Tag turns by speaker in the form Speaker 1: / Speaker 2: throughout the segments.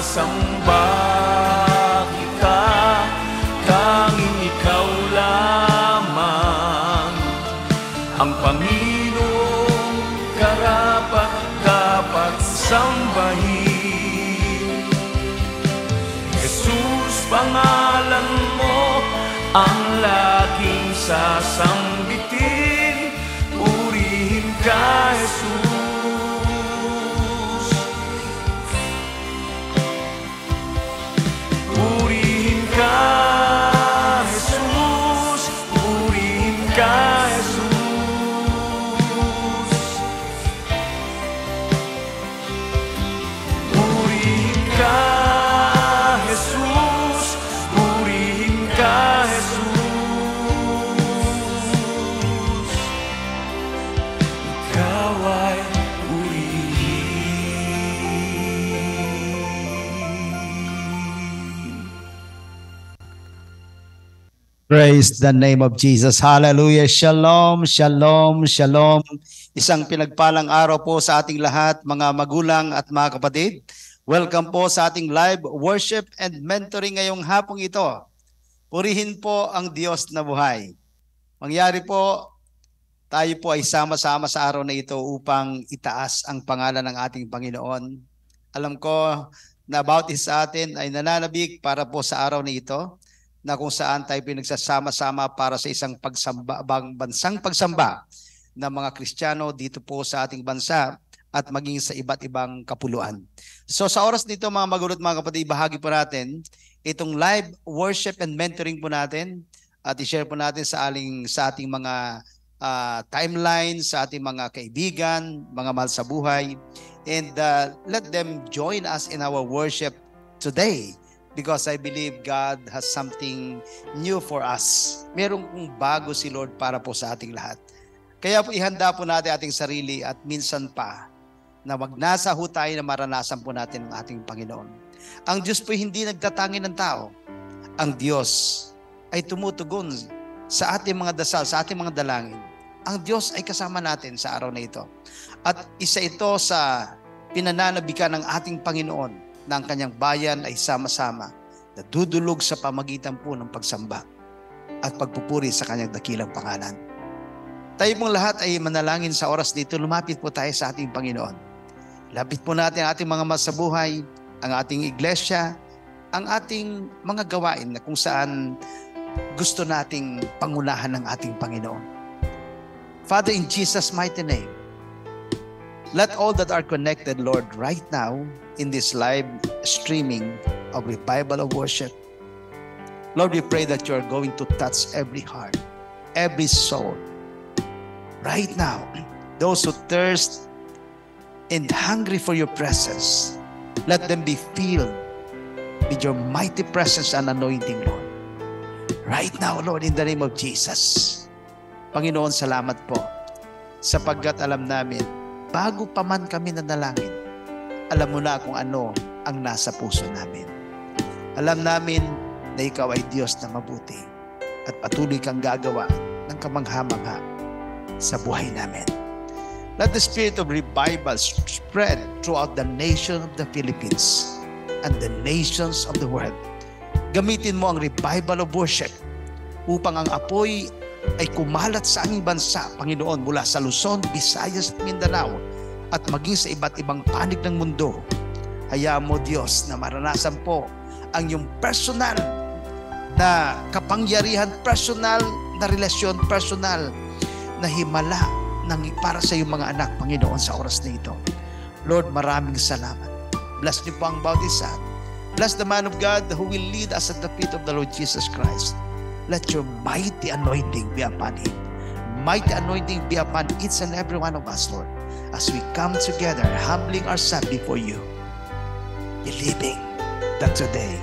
Speaker 1: sinasamba kita, tanging ikaw lamang ang Panginoong karapat-dapat sambahin. Jesus, pangalan mo ang laging sasambitin. Purihin ka, Jesus. Purihin ka, Jesus. Purihin ka, Jesus. Purihin ka, Jesus. Purihin ka, Jesus. Ikaw ay
Speaker 2: Praise the name of Jesus. Hallelujah. Shalom, shalom, shalom. Isang pinagpalang araw po sa ating lahat, mga magulang at mga kapatid. Welcome po sa ating live worship and mentoring ngayong hapong ito. Purihin po ang Diyos na buhay. Mangyari po, tayo po ay sama-sama sa araw na ito upang itaas ang pangalan ng ating Panginoon. Alam ko na bautis sa atin ay nananabik para po sa araw na ito, na kung saan tayo pinagsasama-sama para sa isang bansang pagsamba ng mga Kristiyano dito po sa ating bansa at maging sa iba't ibang kapuluan. So sa oras nito mga magulang at mga kapatid, bahagi po natin itong live worship and mentoring po natin at i-share po natin sa ating mga timeline, sa ating mga kaibigan, mga mahal sa buhay, and let them join us in our worship today. Because I believe God has something new for us. Merong bago si Lord para po sa ating lahat. Kaya po ihanda po natin ating sarili at minsan pa na magnasa ho tayo na maranasan po natin ang ating Panginoon. Ang Diyos po hindi nagtatangi ng tao. Ang Diyos ay tumutugon sa ating mga dasal, sa ating mga dalangin. Ang Diyos ay kasama natin sa araw na ito. At isa ito sa pinananabikan ng ating Panginoon na ang kanyang bayan ay sama-sama na dudulog sa pamagitan po ng pagsamba at pagpupuri sa kanyang dakilang pangalan. Tayo pong lahat ay manalangin sa oras dito. Lumapit po tayo sa ating Panginoon. Lapit po natin ang ating mga masabuhay, ang ating iglesia, ang ating mga gawain na kung saan gusto nating pangunahan ng ating Panginoon. Father, in Jesus' mighty name, let all that are connected, Lord, right now in this live streaming of Revival of Worship, Lord, we pray that you are going to touch every heart, every soul. Right now, those who thirst and hungry for your presence, let them be filled with your mighty presence and anointing, Lord. Right now, Lord, in the name of Jesus. Panginoon, salamat po sapagkat alam namin, bago pa man kami nanalangin, alam mo na kung ano ang nasa puso namin. Alam namin na ikaw ay Diyos na mabuti at patuloy kang gagawa ng kamangha-mangha sa buhay namin. Let the spirit of revival spread throughout the nation of the Philippines and the nations of the world. Gamitin mo ang revival of worship upang ang apoy ay kumalat sa aming bansa, Panginoon, mula sa Luzon, Visayas at Mindanao at maging sa iba't ibang panig ng mundo. Hayaan mo, Diyos, na maranasan po ang iyong personal na kapangyarihan, personal na relasyon, personal na himala para sa iyong mga anak, Panginoon, sa oras na ito. Lord, maraming salamat. Bless niyo po ang bawat isa. Bless the man of God who will lead us at the feet of the Lord Jesus Christ. Let your mighty anointing be upon him. Mighty anointing be upon each and every one of us, Lord, as we come together, humbling ourselves before you, believing that today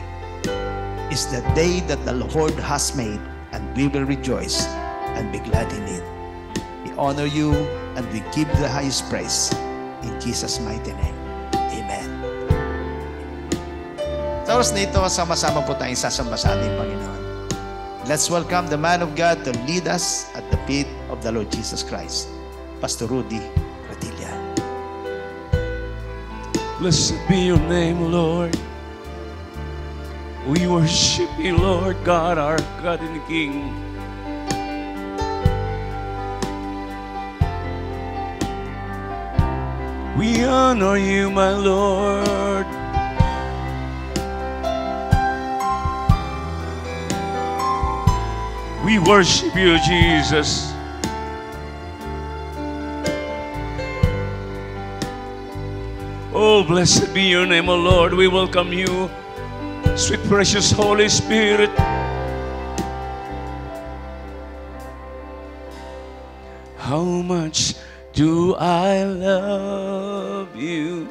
Speaker 2: is the day that the Lord has made, and we will rejoice and be glad in it. We honor you and we give the highest praise in Jesus' mighty name. Amen. Sa oras na ito, sama-sama po tayong sasamba sa ating Panginoon. Let's welcome the man of God to lead us at the feet of the Lord Jesus Christ, Pastor Rudy Ratilla.
Speaker 1: Blessed be your name, Lord. We worship you, Lord God, our God and King. We honor you, my Lord. We worship you, Jesus. Oh, blessed be your name, O Lord. We welcome you, sweet precious Holy Spirit. How much do I love you?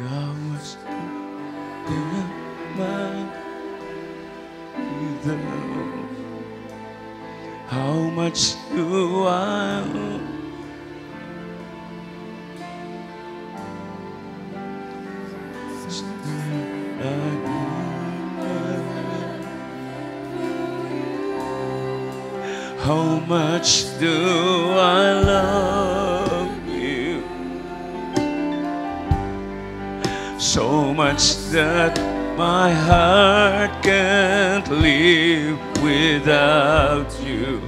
Speaker 1: How much do I love? How much do I love? How much do I love you? So much that my heart can't live without you.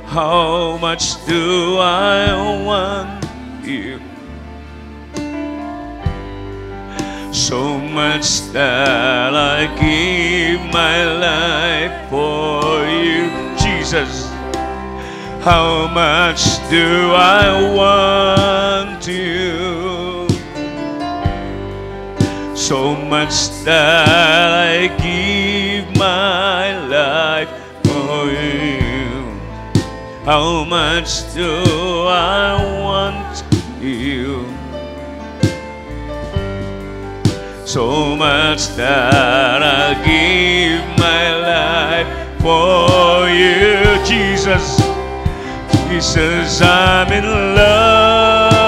Speaker 1: How much do I want you? So much that I give my life for you, Jesus. How much do I want you? So much that I give my life for you. How much do I want you? So much that I give my life for you, Jesus. Jesus, I'm in love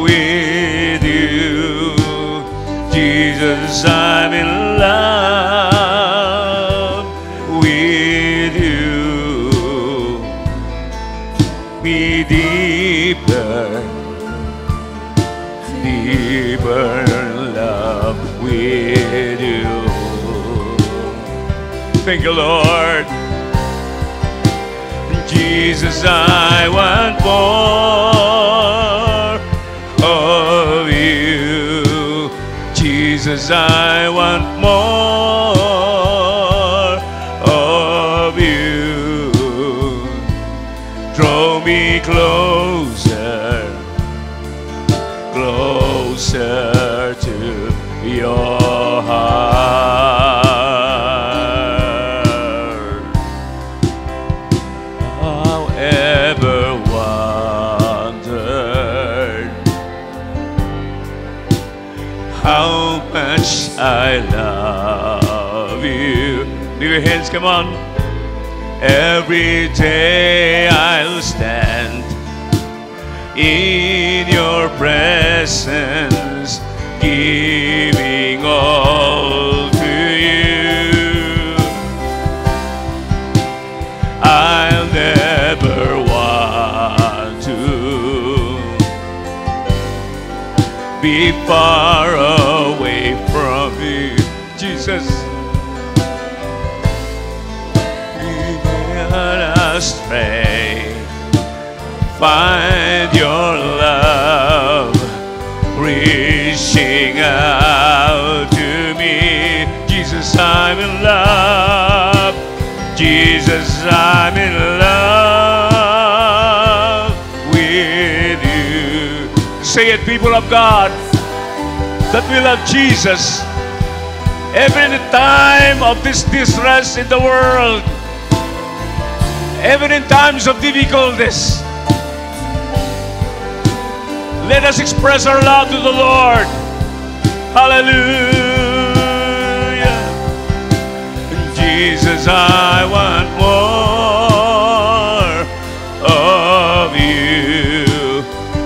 Speaker 1: with you. Jesus, I'm in love with you. Be deeper, deeper love with you. Thank you, Lord. Jesus, I want more of you. Jesus, I want more of you. Draw me closer, closer to your heart. How much I love you. Lift your hands, come on. Every day I'll stand in your presence, giving all to you. I'll never want to be far away from you, Jesus. Let us pray. Find your love reaching out to me. Jesus, I'm in love. Jesus, I'm in love with you. Say it, people of God, that we love Jesus. Even in the time of this distress in the world, even in times of difficulties, let us express our love to the Lord. Hallelujah. Jesus, I want more of you.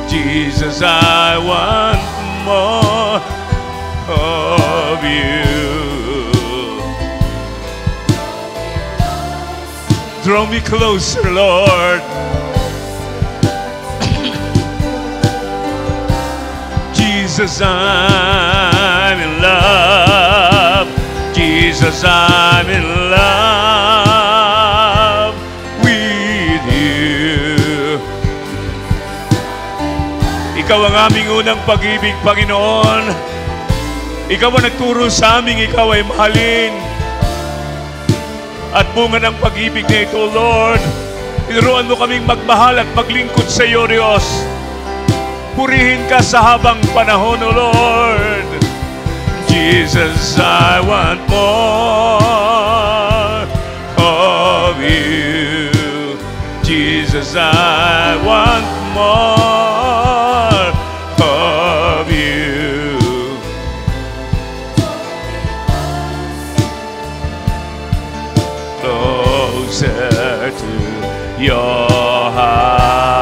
Speaker 1: Jesus, I want more of you. Draw me closer, Lord. Jesus, Jesus, I'm in love. Jesus, I'm in love with you. Ikaw ang aming unang pag-ibig, Panginoon. Ikaw ang nagturo sa aming ikaw ay mahalin. At bunga ng pag-ibig na ito, Lord, tinuruan mo kaming magmahal at maglingkod sa iyo, Diyos. Purihin ka sa habang panahon, O Lord. Jesus, I want more of you. Jesus, I want more of you. Closer to your heart.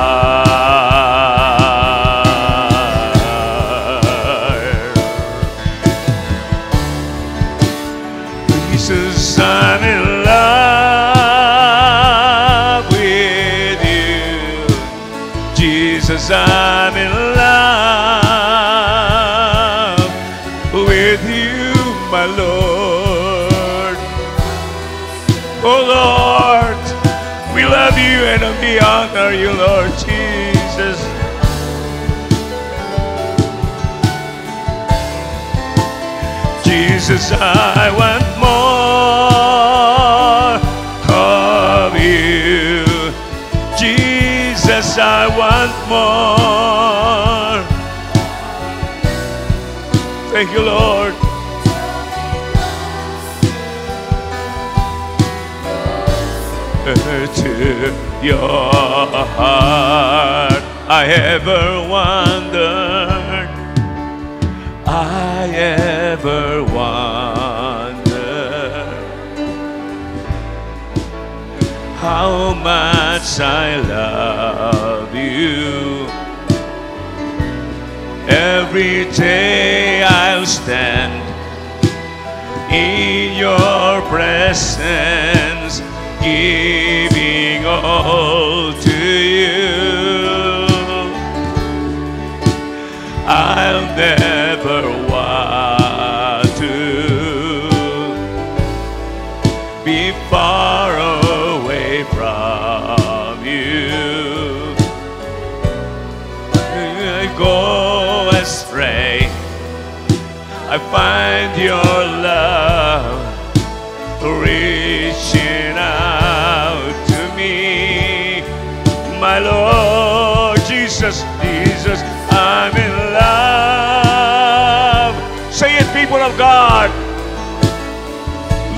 Speaker 1: Jesus, I'm in love with you. Jesus, I'm in love with you, my Lord. Oh Lord, we love you and we honor you, Lord Jesus. Jesus, I want more of you. Jesus, I want more. Thank you, Lord. To your heart, I ever wondered, I ever wondered how much I love you. Every day I'll stand in your presence, giving all to you. I'll never want to be far away from you. I go astray, I find your love reaching out to me. My Lord Jesus, Jesus, I'm in love. Say it, people of God.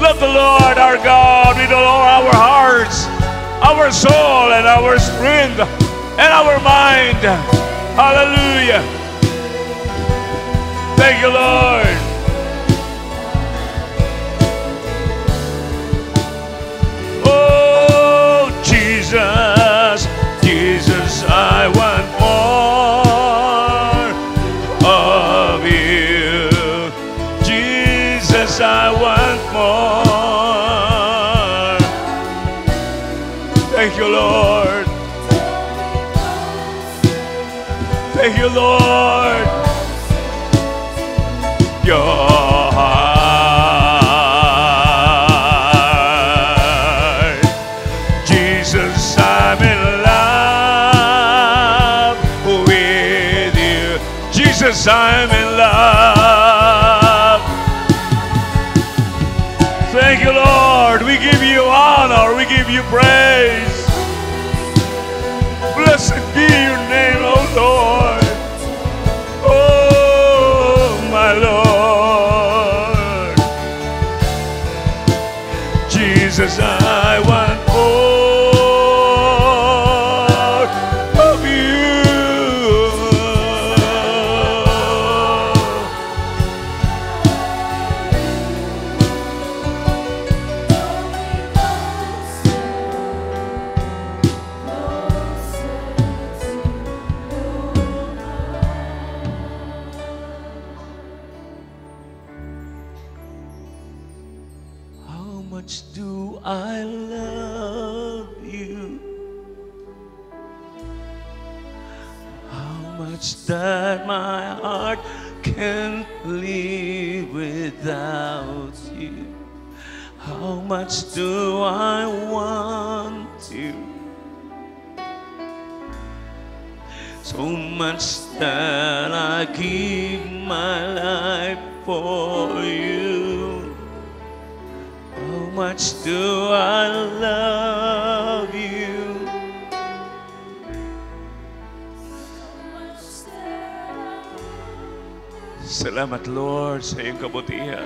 Speaker 1: Love the Lord our God with all our hearts, our soul, and our strength, and our mind. Hallelujah. Thank you, Lord. Oh, Jesus, Jesus, I want more of you. Jesus, I want more. Thank you, Lord. Thank you, Lord. Your heart. Jesus, I'm in love with you. Jesus, I'm in love. Thank you, Lord. We give you honor. We give you praise. Blessed be your name, O Lord. Oh, my Lord. Jesus, I want more of you. How much do I love you? How much that my heart can't live without you. How much do I want you? So much that I give my life for you. How much do I love you? Salamat, Lord, sa iyong kabutihan.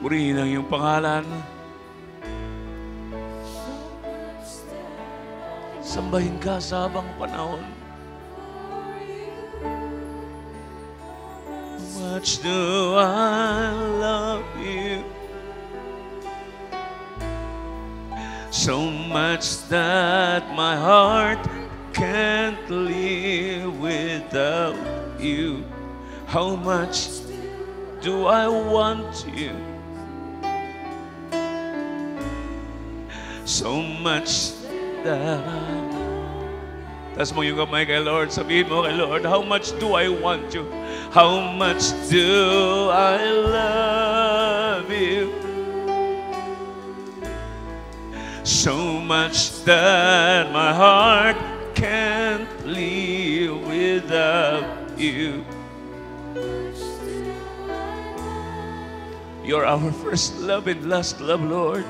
Speaker 1: Purihin ang iyong pangalan. Sambahin ka sa habang panahon. How much do I love you? So much that my heart can't live without you. How much do I want you? So much that taas mo yung kamay kay Lord. Sabihin mo kay Lord, how much do I want you? How much do I love you? So much that my heart can't live without you. You're our first love and last love, Lord.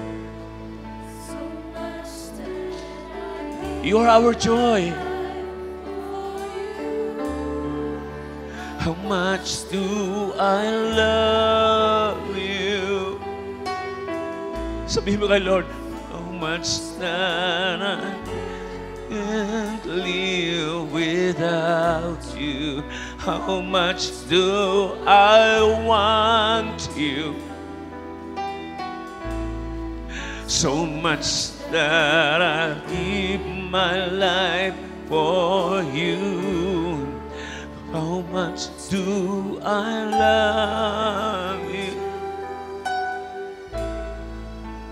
Speaker 1: You're our joy. How much do I love you? Sabihin mo kay Lord, how much that I can't live without you. How much do I want you? So much that I give my life for you. How much do I love you?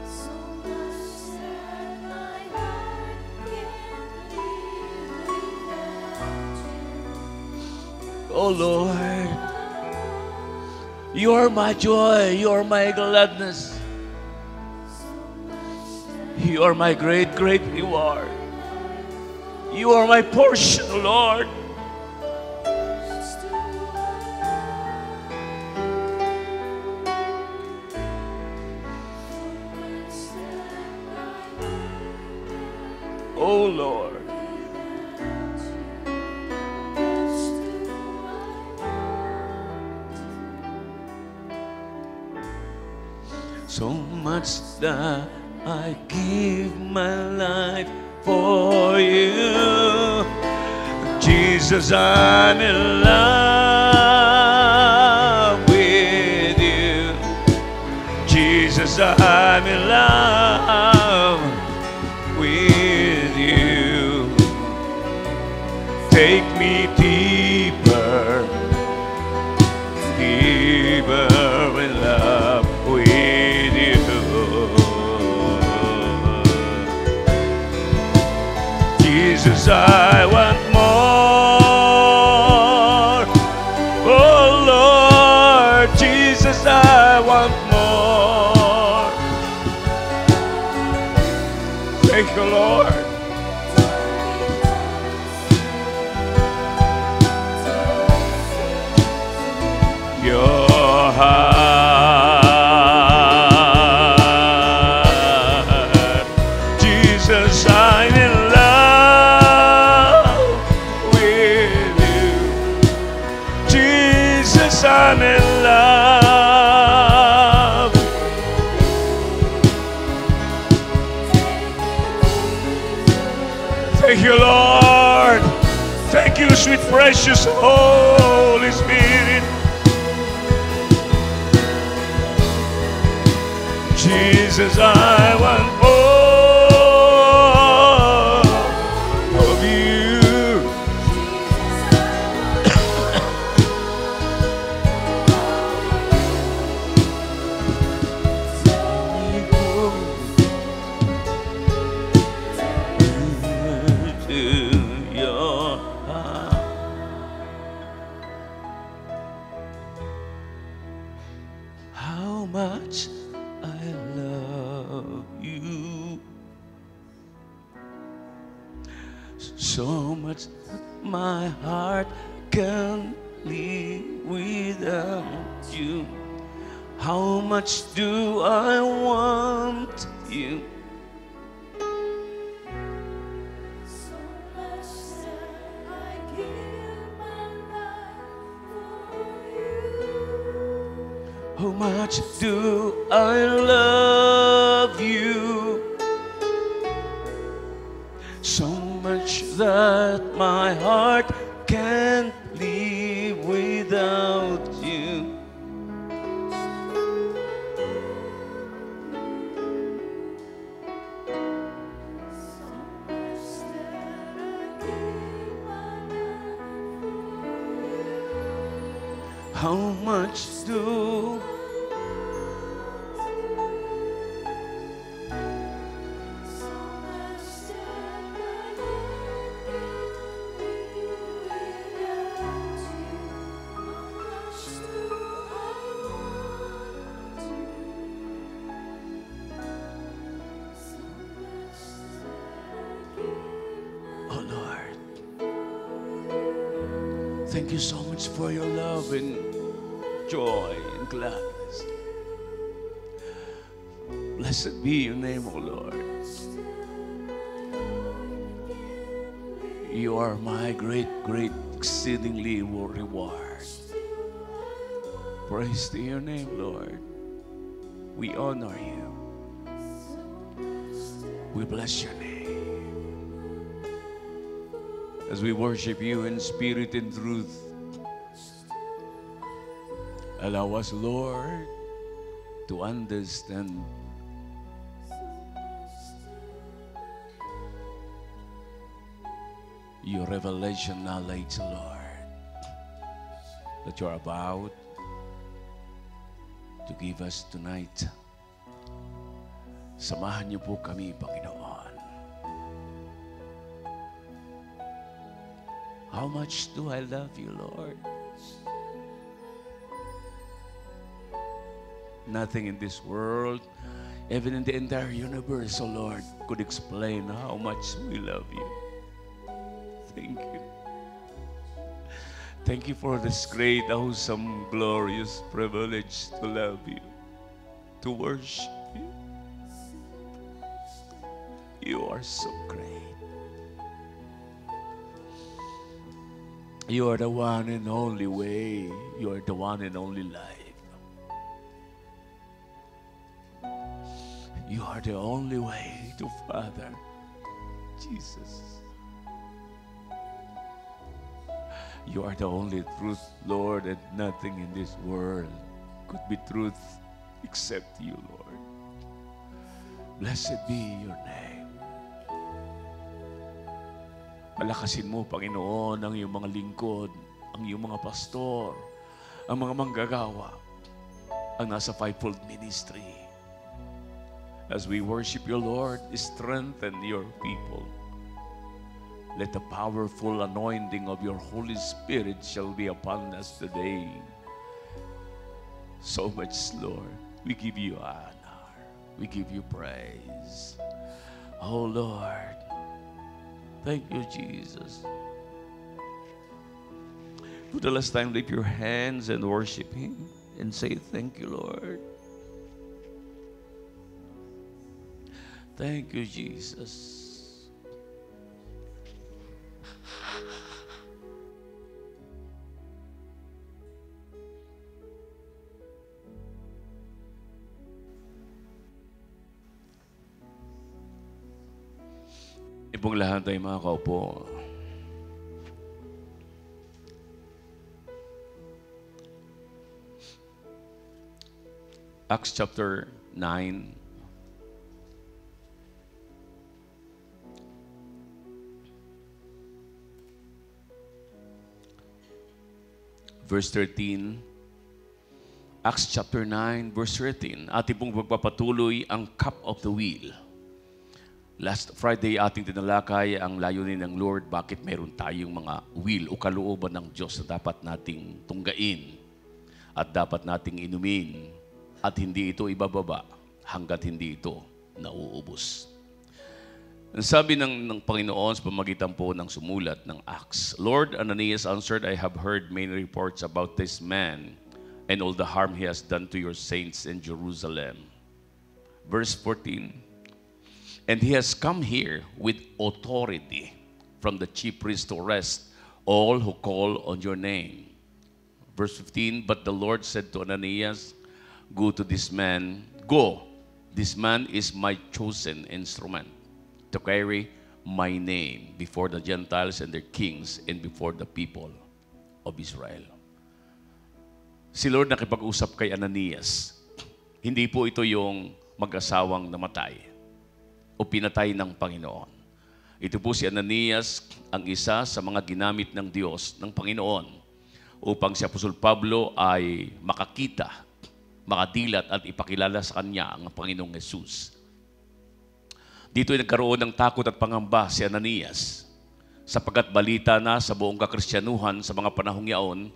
Speaker 3: So much that my heart can't live without you.
Speaker 1: Oh Lord, you are my joy, you are my gladness. You are my great, great reward. You are my portion, Lord. Oh Lord. So much that I give my life for you. Jesus, I'm in love with you. Jesus, I'm in love with you. Take me deeper, deeper in love with you. Jesus, I want more. Oh Lord, Jesus, I want more. Thank you, Lord. Your heart, Jesus, I'm in love with you. Jesus, I'm in love. Thank you, Lord. Thank you, sweet, precious Holy Spirit. Jesus, I want more of you. So much that my heart can't live without you. How much do I want you?
Speaker 3: So much that I give my life for you.
Speaker 1: How much do I love you? So much that my heart can't live without you. How much do Oh Lord, thank you so much for your love and joy and gladness. Blessed be your name, O Lord. You are my great, great, exceedingly reward. Praise to your name, Lord. We honor you. We bless your name. As we worship you in spirit and truth, allow us, Lord, to understand your revelation knowledge, Lord, that you're about to give us tonight. Samahan niyo po kami, Panginoon. How much do I love you, Lord? Nothing in this world, even in the entire universe, oh Lord, could explain how much we love you. Thank you. Thank you for this great, awesome, glorious privilege to love you, to worship you. You are so great. You are the one and only way. You are the one and only life. You are the only way to Father, Jesus. You are the only truth, Lord, and nothing in this world could be truth except you, Lord. Blessed be your name. Palakasin mo, Panginoon, ang iyong mga lingkod, ang iyong mga pastor, ang mga manggagawa, ang nasa fivefold ministry. As we worship you, Lord, strengthen your people. Let the powerful anointing of your Holy Spirit shall be upon us today. So much, Lord. We give you honor. We give you praise. Oh, Lord. Thank you, Jesus. For the last time, lift your hands and worship Him and say, thank you, Lord. Thank you, Jesus. Ibong lahat tayo mga kaupo. Acts chapter 9. Verse 13. Acts chapter 9, verse 13. Ating pong magpapatuloy ang cup of the wheel. Last Friday, ating tinalakay ang layunin ng Lord, bakit mayroon tayong mga will o kalooban ng Diyos na dapat nating tunggain at dapat nating inumin at hindi ito ibababa hanggat hindi ito nauubos. Ang sabi ng Panginoon sa pamagitan po ng sumulat ng Acts, Lord, Ananias answered, I have heard many reports about this man and all the harm he has done to your saints in Jerusalem. Verse 14, and he has come here with authority from the chief priest to arrest all who call on your name. Verse 15, but the Lord said to Ananias, go, this man is my chosen instrument to carry my name before the Gentiles and their kings and before the people of Israel. Si Lord nakipag-usap kay Ananias. Hindi po ito yung mag-asawang namatay o pinatay ng Panginoon. Ito po si Ananias, ang isa sa mga ginamit ng Diyos, ng Panginoon, upang si Apostol Pablo ay makakita, makadilat at ipakilala sa kanya ang Panginoong Jesus. Dito ay nagkaroon ng takot at pangamba si Ananias sapagkat balita na sa buong kakristyanuhan sa mga panahong yaon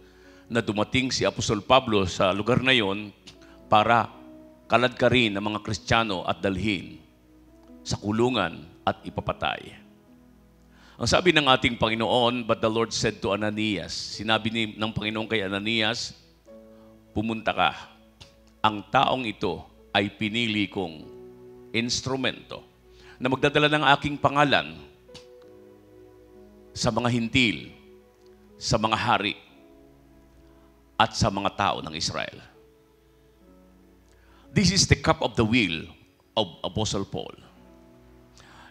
Speaker 1: na dumating si Apostol Pablo sa lugar na yon para kaladkarin ng mga Kristiyano at dalhin sa kulungan at ipapatay. Ang sabi ng ating Panginoon, but the Lord said to Ananias, sinabi ng Panginoon kay Ananias, pumunta ka. Ang taong ito ay pinili kong instrumento na magdadala ng aking pangalan sa mga hintil, sa mga hari, at sa mga tao ng Israel. This is the cup of the will of Apostle Paul.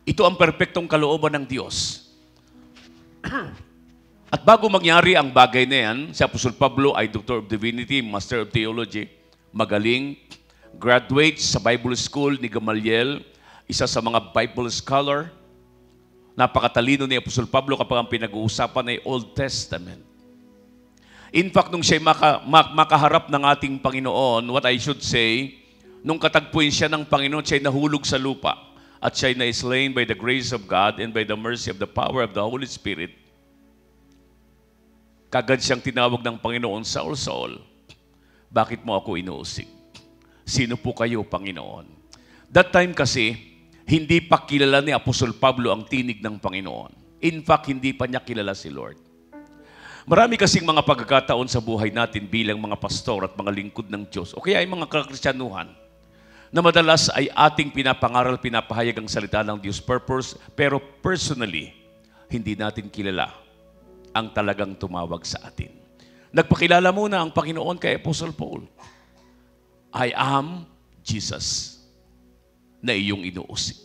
Speaker 1: Ito ang perpektong kalooban ng Diyos. At bago mangyari ang bagay na yan, si Apostle Pablo ay Doctor of Divinity, Master of Theology, magaling, graduate sa Bible School ni Gamaliel, isa sa mga Bible scholar. Napakatalino ni Apostol Pablo kapag ang pinag-uusapan ay Old Testament. In fact, nung siya makaharap ng ating Panginoon, what I should say, nung katagpuin siya ng Panginoon, siya nahulog sa lupa at siya na-slain by the grace of God and by the mercy of the power of the Holy Spirit. Kagad siyang tinawag ng Panginoon, Saul, Saul, bakit mo ako inuusig? Sino po kayo, Panginoon? That time kasi, hindi pa kilala ni Apostol Pablo ang tinig ng Panginoon. In fact, hindi pa niya kilala si Lord. Marami kasing mga pagkakataon sa buhay natin bilang mga pastor at mga lingkod ng Diyos o kaya ay mga kakristyanuhan na madalas ay ating pinapangaral, pinapahayag ang salita ng Diyos purpose, pero personally, hindi natin kilala ang talagang tumawag sa atin. Nagpakilala muna ang Panginoon kay Apostle Paul. I am Jesus na iyong inuusig.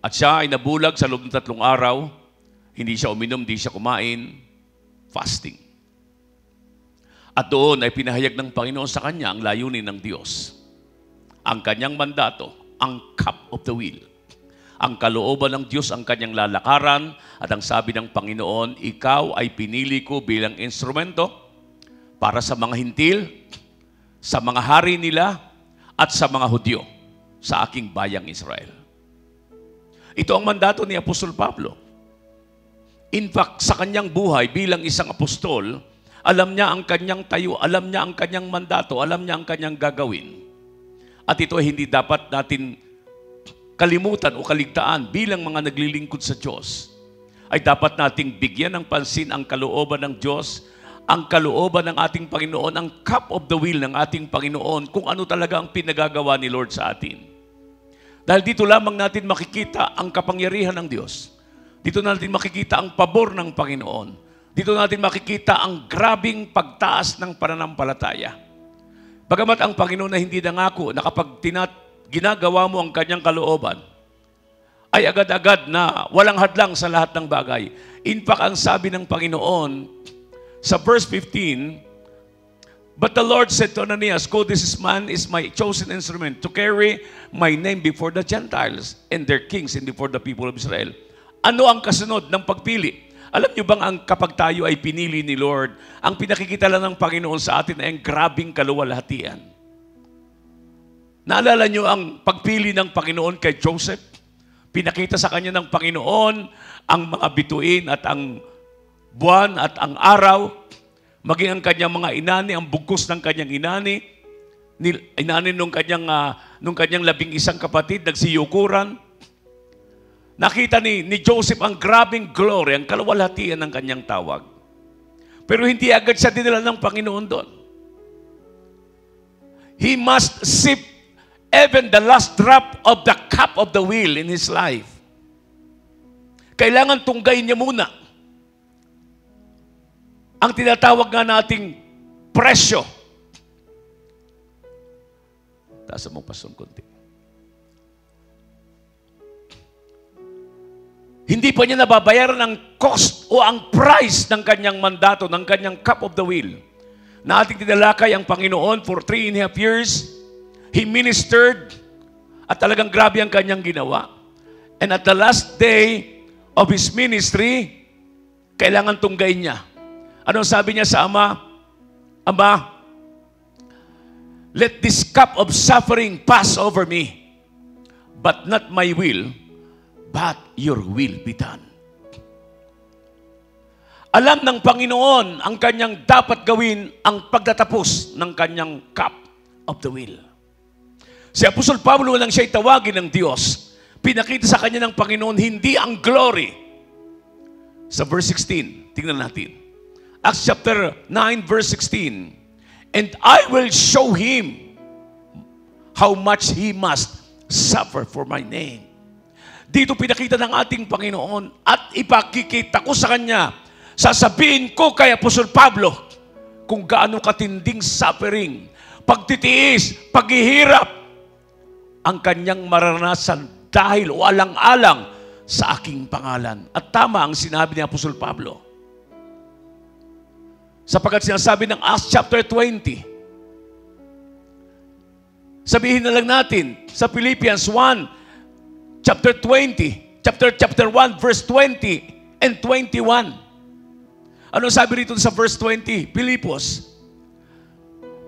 Speaker 1: At siya ay nabulag sa loob ng 3 araw, hindi siya uminom, hindi siya kumain, fasting. At doon ay pinahayag ng Panginoon sa kanya ang layunin ng Diyos. Ang kanyang mandato, ang cup of the will. Ang kalooban ng Diyos ang kanyang lalakaran at ang sabi ng Panginoon, ikaw ay pinili ko bilang instrumento para sa mga hintil, sa mga hari nila, at sa mga Hudyo sa aking bayang Israel. Ito ang mandato ni Apostol Pablo. In fact, sa kanyang buhay bilang isang apostol, alam niya ang kanyang tayo, alam niya ang kanyang mandato, alam niya ang kanyang gagawin. At ito ay hindi dapat natin kalimutan o kaligtaan bilang mga naglilingkod sa Diyos. Ay dapat nating bigyan ng pansin ang kalooban ng Diyos, ang kalooban ng ating Panginoon, ang cup of the will ng ating Panginoon, kung ano talaga ang pinagagawa ni Lord sa atin. Dahil dito lamang natin makikita ang kapangyarihan ng Diyos. Dito natin makikita ang pabor ng Panginoon. Dito natin makikita ang grabing pagtaas ng pananampalataya. Bagamat ang Panginoon na hindi nangako na kapag ginagawa mo ang kanyang kalooban, ay agad-agad na walang hadlang sa lahat ng bagay. In fact, ang sabi ng Panginoon sa verse 15, but the Lord said to Ananias, go, this man is my chosen instrument to carry my name before the Gentiles and their kings and before the people of Israel. Ano ang kasunod ng pagpili? Alam niyo bang ang kapag tayo ay pinili ni Lord, ang pinakikita lang ng Panginoon sa atin ay ang grabing kaluwalhatian. Naalala niyo ang pagpili ng Panginoon kay Joseph? Pinakita sa kanya ng Panginoon ang mga bituin at ang buwan at ang araw, maging ang kanyang mga inani, ang bugkos ng kanyang inani nung kanyang 11 kapatid, nagsiyukuran. Nakita ni Joseph ang grabing glory, ang kaluwalhatian ng kanyang tawag. Pero hindi agad siya dinala ng Panginoon doon. He must sip even the last drop of the cup of the wheel in his life. Kailangan tunggayin niya muna ang tinatawag nga nating presyo. Taas mo pasong konti. Hindi pa niya nababayaran ang cost o ang price ng kanyang mandato, ng kanyang cup of the wheel. Na ating tinalakay ang Panginoon for 3.5 years. He ministered at talagang grabe ang kanyang ginawa. And at the last day of his ministry, kailangan tunggayin niya. Ano sabi niya sa Ama? Ama, let this cup of suffering pass over me, but not my will, but your will be done. Alam ng Panginoon ang kanyang dapat gawin ang pagtatapos ng kanyang cup of the will. Si Apostol Pablo nang siya'y tawagin ng Diyos, pinakita sa kanya ng Panginoon hindi ang glory. Sa verse 16, tingnan natin. Acts chapter 9 verse 16. And I will show him how much he must suffer for my name. Dito pinakita ng ating Panginoon at ipakikita ko sa kanya, sasabihin ko kay Apostol Pablo kung gaano katinding suffering, pagtitiis, paghihirap ang kanyang maranasan dahil o alang-alang sa aking pangalan. At tama ang sinabi ni Apostol Pablo. Sapagkat sinasabi ng Acts chapter 20, sabihin na lang natin sa Philippians 1, chapter 1 verse 20 and 21. Ano sabi rito sa verse 20? Pilipos,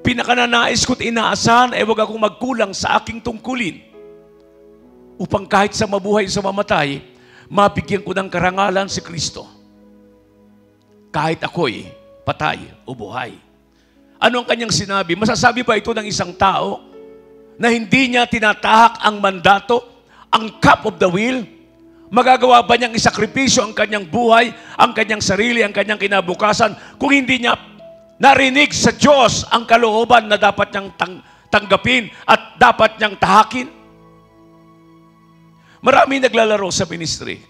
Speaker 1: pinakananais ko't inaasahan ay huwag akong magkulang sa aking tungkulin upang kahit sa mabuhay sa mamatay, mabigyan ko ng karangalan si Kristo. Kahit ako'y patay o buhay. Ano ang kanyang sinabi? Masasabi ba ito ng isang tao na hindi niya tinatahak ang mandato, ang cup of the wheel? Magagawa ba niyang isakripisyo ang kanyang buhay, ang kanyang sarili, ang kanyang kinabukasan kung hindi niya narinig sa Diyos ang kalooban na dapat niyang tanggapin at dapat niyang tahakin? Marami naglalaro sa ministry.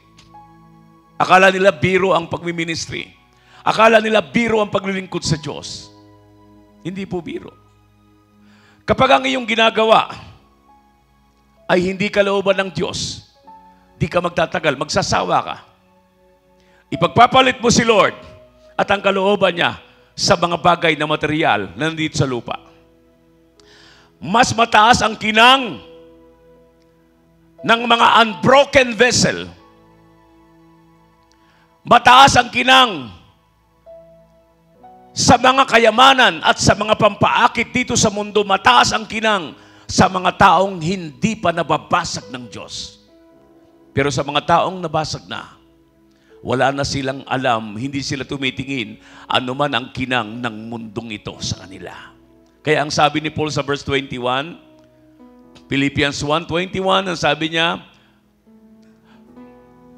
Speaker 1: Akala nila biro ang pagmi-ministry. Akala nila biro ang paglilingkod sa Diyos. Hindi po biro. Kapag ang iyong ginagawa ay hindi kalooban ng Diyos, di ka magtatagal, magsasawa ka. Ipagpapalit mo si Lord at ang kalooban niya sa mga bagay na material na nandito sa lupa. Mas mataas ang kinang ng mga unbroken vessel. Mataas ang kinang sa mga kayamanan at sa mga pampaakit dito sa mundo. Mataas ang kinang sa mga taong hindi pa nababasag ng Diyos. Pero sa mga taong nabasag na, wala na silang alam, hindi sila tumitingin anuman ang kinang ng mundong ito sa kanila. Kaya ang sabi ni Paul sa verse 21, Philippians 1:21, ang sabi niya,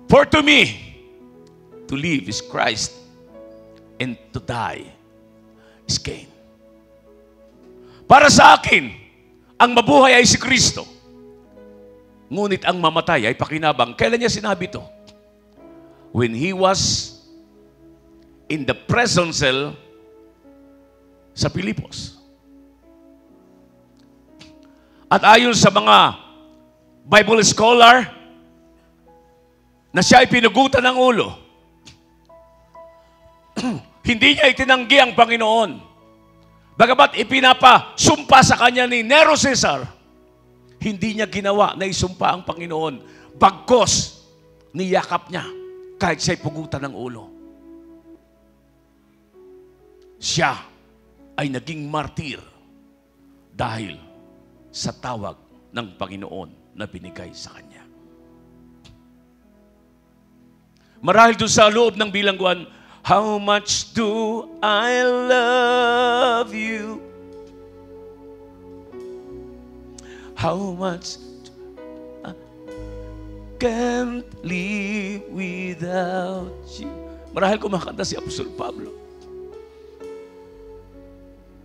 Speaker 1: for to me, to live is Christ, and to die is gain. Para sa akin, ang mabuhay ay si Kristo. Ngunit ang mamatay ay pakinabang. Kailan niya sinabi ito? When he was in the prison cell sa Pilipos. At ayon sa mga Bible scholar, na siya ay pinugutan ng ulo, hindi niya itinanggi ang Panginoon. Bagamat ipinapasumpa sa kanya ni Nero Caesar, hindi niya ginawa na isumpa ang Panginoon. Bagkos, niyakap niya kahit siya'y pugutan ng ulo. Siya ay naging martir dahil sa tawag ng Panginoon na binigay sa kanya. Marahil doon sa loob ng bilangguan, how much do I love you? How much? can't live without you. Marahil kumakanta si Apostol Pablo.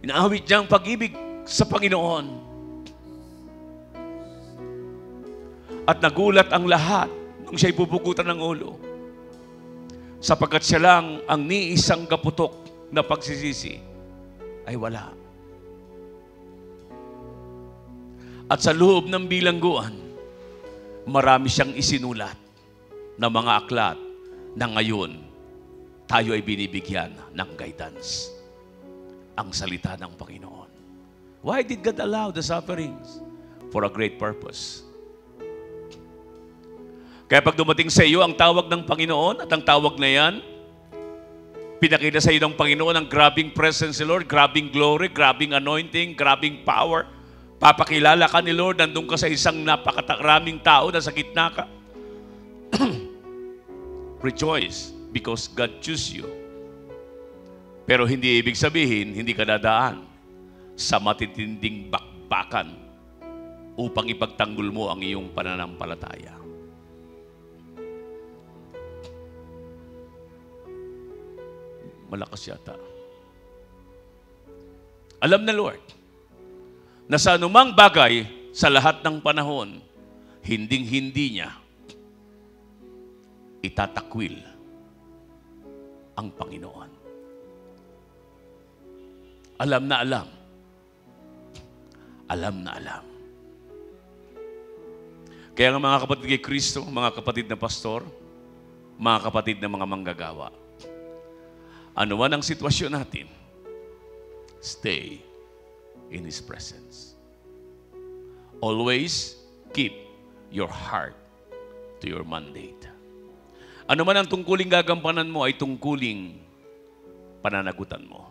Speaker 1: Inaawit niya ang pag-ibig sa Panginoon. At nagulat ang lahat nung siya'y pupukutan ng ulo. Sapagkat siya lang ang niisang kaputok na pagsisisi ay wala. At sa loob ng bilangguan, marami siyang isinulat na mga aklat na ngayon tayo ay binibigyan ng guidance. Ang salita ng Panginoon. Why did God allow the sufferings? For a great purpose. Kaya pag dumating sa iyo ang tawag ng Panginoon at ang tawag na yan, pinakita sa iyo ng Panginoon ang grabing presence ni Lord, grabing glory, grabing anointing, grabing power. Papakilala ka ni Lord, nandun ka sa isang napakaraming tao na sa gitna ka. Rejoice because God chose you. Pero hindi ibig sabihin, hindi ka dadaan sa matitinding bakbakan upang ipagtanggol mo ang iyong pananampalataya. Malakas yata. Alam na Lord, na sa anumang bagay sa lahat ng panahon, hinding-hindi niya itatakwil ang Panginoon. Alam na alam. Alam na alam. Kaya nga mga kapatid kay Kristo, mga kapatid na pastor, mga kapatid na mga manggagawa, ano man ang sitwasyon natin, stay in His presence. Always keep your heart to your mandate. Ano man ang tungkuling gagampanan mo ay tungkuling pananagutan mo.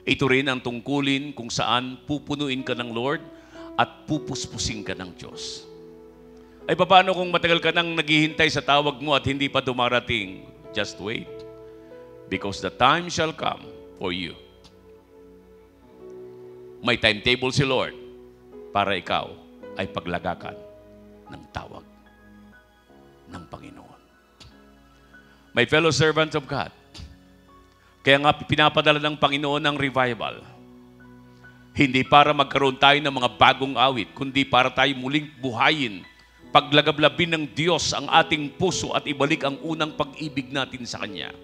Speaker 1: Ito rin ang tungkulin kung saan pupunuin ka ng Lord at pupuspusin ka ng Diyos. Ay paano kung matagal ka nang naghihintay sa tawag mo at hindi pa dumarating? Just wait. Because the time shall come for you. May timetable si Lord para ikaw ay paglagakan ng tawag ng Panginoon. My fellow servants of God, kaya nga pinapadala ng Panginoon ng revival. Hindi para magkaroon tayo ng mga bagong awit, kundi para tayo muling buhayin, paglagablabin ng Diyos ang ating puso at ibalik ang unang pag-ibig natin sa Kanya.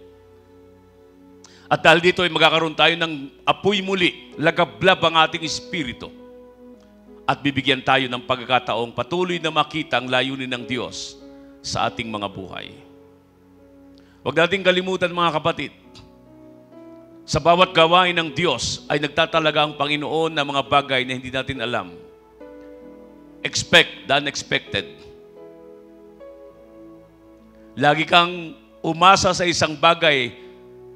Speaker 1: At dahil dito ay magkakaroon tayo ng apoy muli, lagablab ang ating espiritu. At bibigyan tayo ng pagkakataong patuloy na makita ang layunin ng Diyos sa ating mga buhay. Huwag nating kalimutan mga kapatid, sa bawat gawain ng Diyos ay nagtatalaga ang Panginoon ng mga bagay na hindi natin alam. Expect the unexpected. Lagi kang umasa sa isang bagay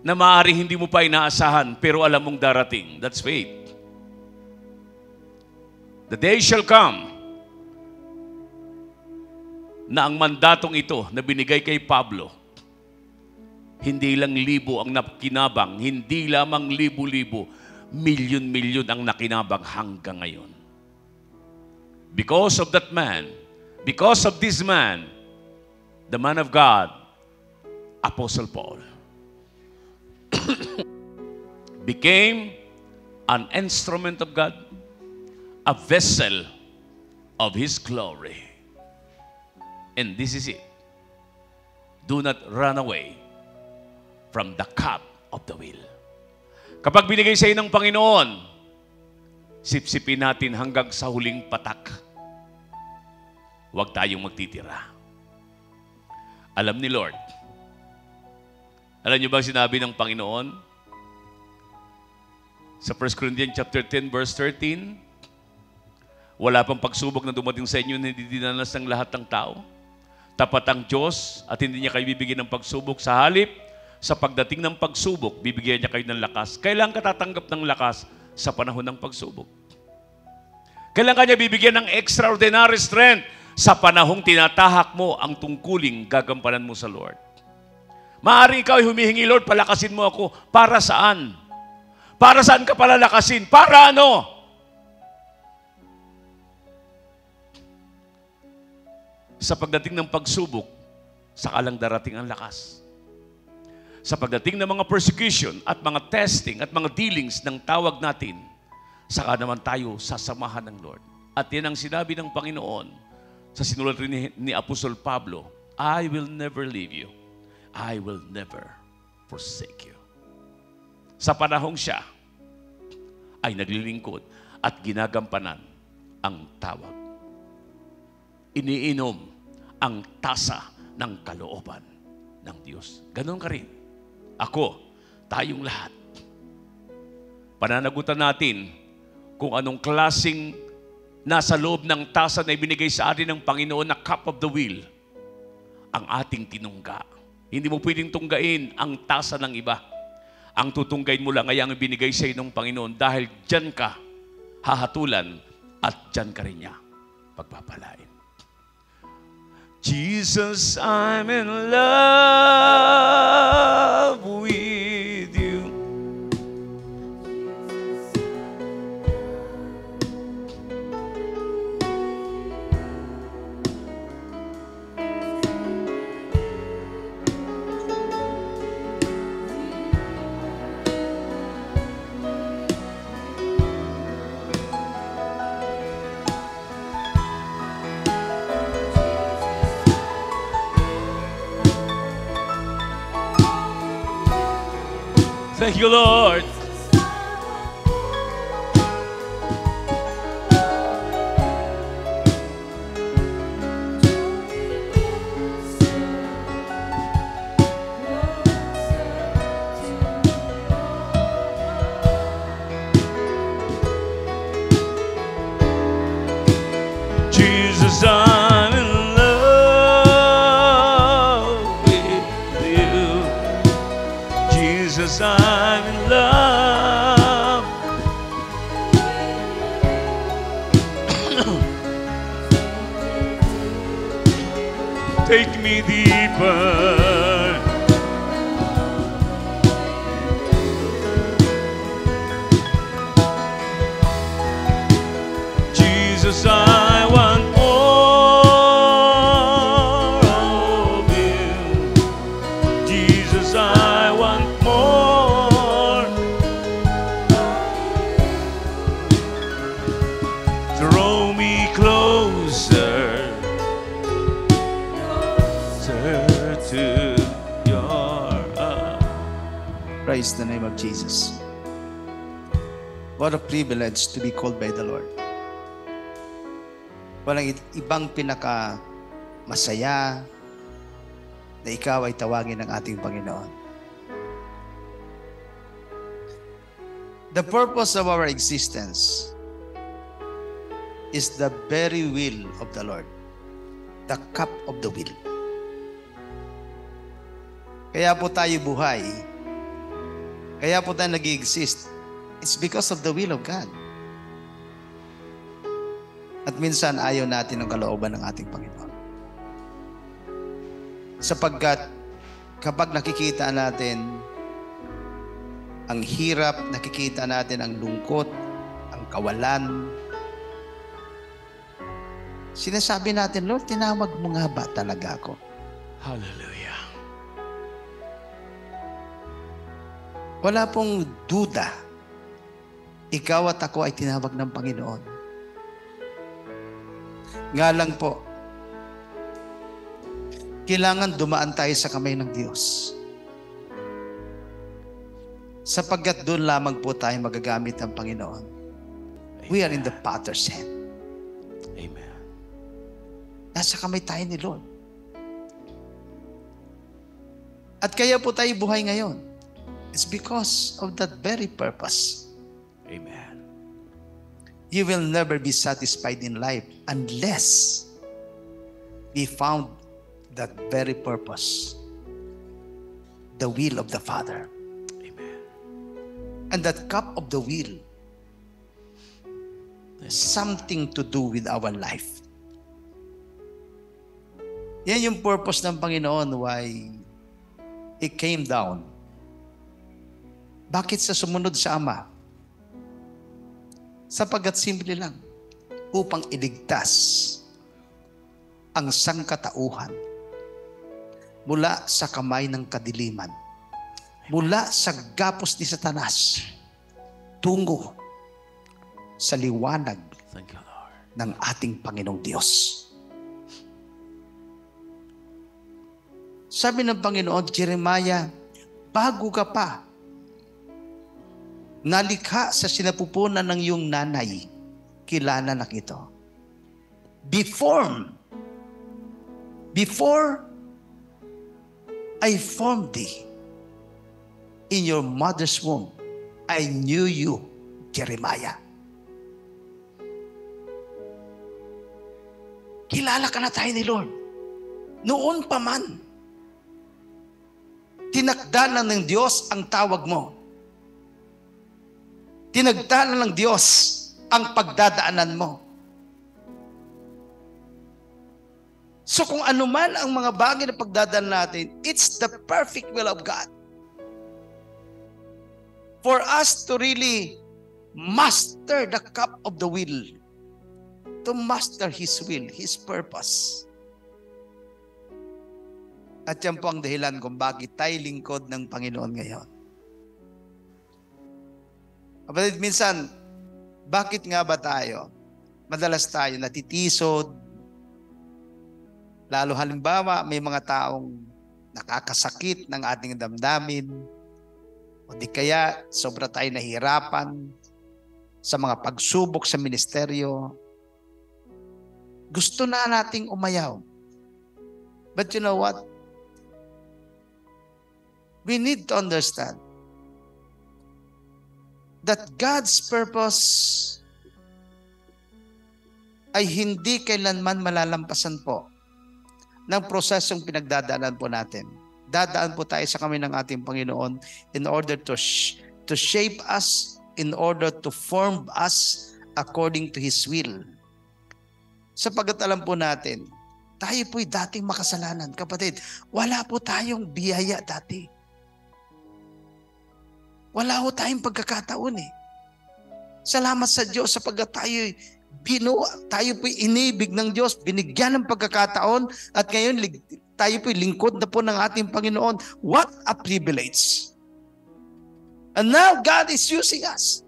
Speaker 1: na maaaring hindi mo pa inaasahan pero alam mong darating. That's faith. The day shall come na ang mandatong ito na binigay kay Pablo, hindi lang libo ang nakinabang, hindi lamang libo-libo, milyon-milyon ang nakinabang hanggang ngayon. Because of that man, because of this man, the man of God, Apostle Paul, became an instrument of God, a vessel of His glory. And this is it. Do not run away from the cup of the will. Kapag binigay sa iyo ng Panginoon, sipsipin natin hanggang sa huling patak. Huwag tayong magtitira. Alam ni Lord. Alam niyo ba sinabi ng Panginoon? Sa 1 Corinthians chapter 10 verse 13, wala pang pagsubok na dumating sa inyo na hindi dinanas ng lahat ng tao. Tapat ang Diyos at hindi niya kayo bibigyan ng pagsubok. Sa halip, sa pagdating ng pagsubok, bibigyan niya kayo ng lakas. Kailan ka tatanggap ng lakas? Sa panahon ng pagsubok. Kailan ka niya bibigyan ng extraordinary strength? Sa panahong tinatahak mo ang tungkuling gagampanan mo sa Lord. Maaaring ikaw ay humihingi, Lord, palakasin mo ako. Para saan? Para saan ka palalakasin? Para ano? sa pagdating ng pagsubok, saka lang darating ang lakas. Sa pagdating ng mga persecution at mga testing at mga dealings ng tawag natin, saka naman tayo sasamahan ng Lord. At yan ang sinabi ng Panginoon sa sinulat rin ni Apostol Pablo, I will never leave you. I will never forsake you. Sa panahong siya ay naglilingkod at ginagampanan ang tawag. Iniinom ang tasa ng kalooban ng Diyos. Ganon ka rin. Ako, tayong lahat. Pananagutan natin kung anong klaseng nasa loob ng tasa na ibinigay sa atin ng Panginoon na cup of the will, ang ating tinungga. Hindi mo pwedeng tunggain ang tasa ng iba. Ang tutunggain mo lang ay ang ibinigay sa iyo ng Panginoon dahil dyan ka hahatulan at dyan ka rin niya pagpapalain. Jesus, I'm in love with you. Thank you, Lord. Jesus, I'm in love with you. Jesus, I'm in love. Take me deeper. Jesus, I want more of you. Jesus, I want more. Throw me closer, closer to your arms.
Speaker 2: Praise the name of Jesus. What a privilege to be called by the Lord. Walang ibang pinaka masaya na ikaw ay tawagin ng ating Panginoon. The purpose of our existence is the very will of the Lord. The cup of the will. Kaya po tayo buhay. Kaya po tayo nag-exist. It's because of the will of God. At minsan ayaw natin ang kalooban ng ating Panginoon. Sapagkat kapag nakikita natin ang hirap, nakikita natin ang lungkot, ang kawalan, sinasabi natin, Lord, tinawag mo nga ba talaga ako?
Speaker 1: Hallelujah.
Speaker 2: Wala pong duda. Ikaw at ako ay tinawag ng Panginoon. Nga lang po, kailangan dumaan tayo sa kamay ng Diyos. Sapagkat doon lamang po tayo magagamit ng Panginoon. We are in the Potter's hand.
Speaker 1: Amen.
Speaker 2: Nasa kamay tayo ni Lord. At kaya po tayo buhay ngayon. It's because of that very purpose.
Speaker 1: Amen.
Speaker 2: You will never be satisfied in life unless we found that very purpose, the will of the Father.
Speaker 1: Amen.
Speaker 2: And that cup of the will has something to do with our life. Yan yung purpose ng Panginoon why He came down. Bakit sa sumunod sa Ama? Sapagkat simple lang, upang iligtas ang sangkatauhan mula sa kamay ng kadiliman, mula sa gapos ni Satanas, tungo sa liwanag
Speaker 1: Thank you, Lord.
Speaker 2: ng ating Panginoong Diyos. Sabi ng Panginoon, Jeremiah, bago ka pa nalikha sa sinapupunan ng iyong nanay, kilala na ito. Before I formed thee in your mother's womb, I knew you, Jeremiah. Kilala ka na tayo ni Lord. Noon pa man, tinakdanan ng Diyos ang tawag mo. Tinagdanan ng Diyos ang pagdadaanan mo. So kung ano man ang mga bagay na pagdadaanan natin, it's the perfect will of God. For us to really master the cup of the will, to master His will, His purpose. At yan po ang dahilan kung bakit tayo lingkod ng Panginoon ngayon. Kapatid, minsan, bakit nga ba tayo? Madalas tayo natitisod. Lalo halimbawa, may mga taong nakakasakit ng ating damdamin. O di kaya, sobra tayo nahihirapan sa mga pagsubok sa ministeryo. Gusto na nating umayaw. But you know what? We need to understand that God's purpose ay hindi kailanman malalampasan po ng prosesong pinagdadaanan po natin. Dadaan po tayo sa kamay ng ating Panginoon in order to shape us, in order to form us according to His will. Sapagat alam po natin, tayo po'y dating makasalanan. Kapatid, wala po tayong biyaya dati. Wala po tayong pagkakataon eh. Salamat sa Diyos sapagkat tayo po'y inibig ng Diyos, binigyan ng pagkakataon, at ngayon tayo po'y lingkod na po ng ating Panginoon. What a privilege! And now God is using us.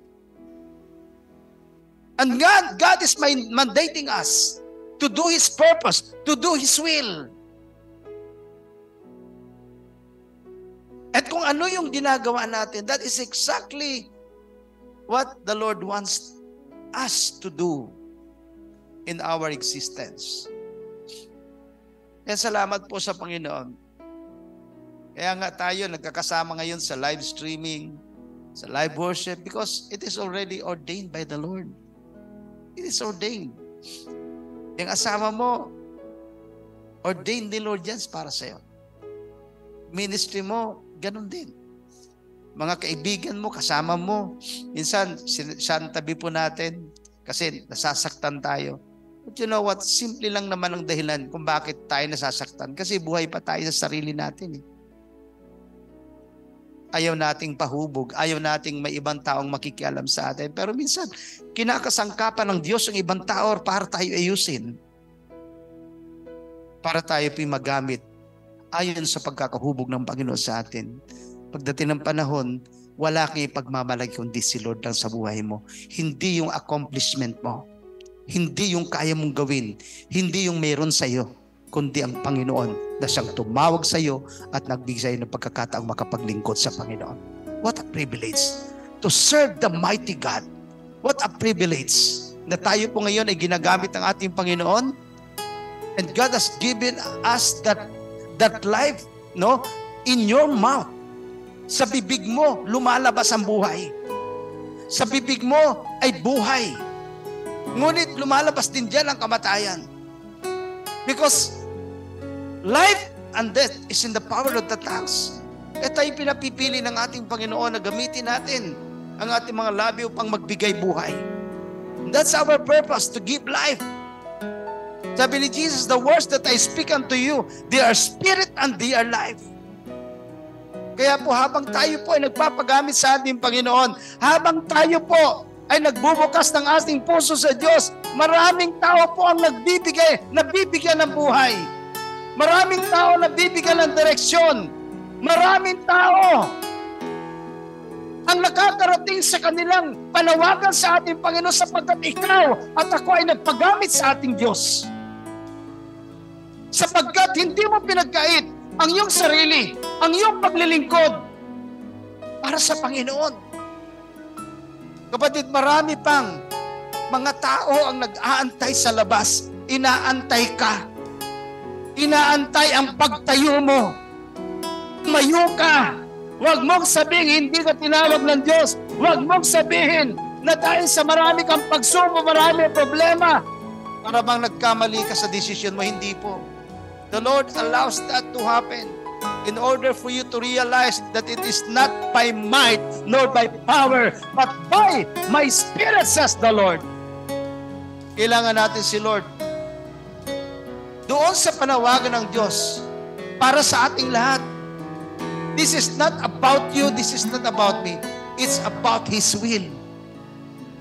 Speaker 2: And God is mandating us to do His purpose, to do His will. At kung ano yung ginagawa natin, that is exactly what the Lord wants us to do in our existence. Kaya salamat po sa Panginoon. Kaya nga tayo nagkakasama ngayon sa live streaming, sa live worship, because it is already ordained by the Lord. It is ordained. Yung asawa mo, ordained ni Lord yan para sa'yo. Ministry mo, ganun din. Mga kaibigan mo, kasama mo, minsan, tabi po natin kasi nasasaktan tayo. But you know what? Simple lang naman ang dahilan kung bakit tayo nasasaktan. Kasi buhay pa tayo sa sarili natin. Ayaw nating pahubog. Ayaw nating may ibang taong makikialam sa atin. Pero minsan, kinakasangkapan ng Diyos ang ibang tao para tayo ayusin. Para tayo magamit ayon sa pagkakahubog ng Panginoon sa atin. Pagdating ng panahon, wala kang ipagmamalaki kundi si Lord lang sa buhay mo. Hindi yung accomplishment mo. Hindi yung kaya mong gawin. Hindi yung meron sa iyo, kundi ang Panginoon na siyang tumawag sa iyo at nagbigay sa iyo ng pagkakataong makapaglingkod sa Panginoon. What a privilege to serve the mighty God. What a privilege na tayo po ngayon ay ginagamit ng ating Panginoon, and God has given us that life, no, in your mouth. Sa bibig mo, lumalabas ang buhay. Sa bibig mo ay buhay. Ngunit lumalabas din dyan ang kamatayan. Because life and death is in the power of the tongues. Kaya tayo pinapipili ng ating Panginoon na gamitin natin ang ating mga labi upang magbigay buhay. And that's our purpose, to give life. Sabi ni Jesus, the words that I speak unto you, they are spirit and they are life. Kaya po habang tayo po ay nagpapagamit sa ating Panginoon, habang tayo po ay nagbubukas ng ating puso sa Diyos, maraming tao po ang nabibigyan ng buhay. Maraming tao nabibigyan ng direksyon. Maraming tao ang nakakarating sa kanilang panawagan sa ating Panginoon sapagkat ikaw at ako ay nagpagamit sa ating Diyos. Sapagkat hindi mo pinagkait ang iyong sarili, ang iyong paglilingkod para sa Panginoon. Kapatid, marami pang mga tao ang nag-aantay sa labas. Inaantay ka. Inaantay ang pagtayo mo. Tumayo ka. Huwag mong sabihin hindi ka tinawag ng Diyos. Huwag mong sabihin na dahil sa marami kang pagsubok, marami problema, para bang nagkamali ka sa desisyon mo. Hindi po. The Lord allows that to happen in order for you to realize that it is not by might nor by power, but by my Spirit, says the Lord. Kailangan natin si Lord doon sa panawagan ng Diyos para sa ating lahat. This is not about you, this is not about me. It's about His will.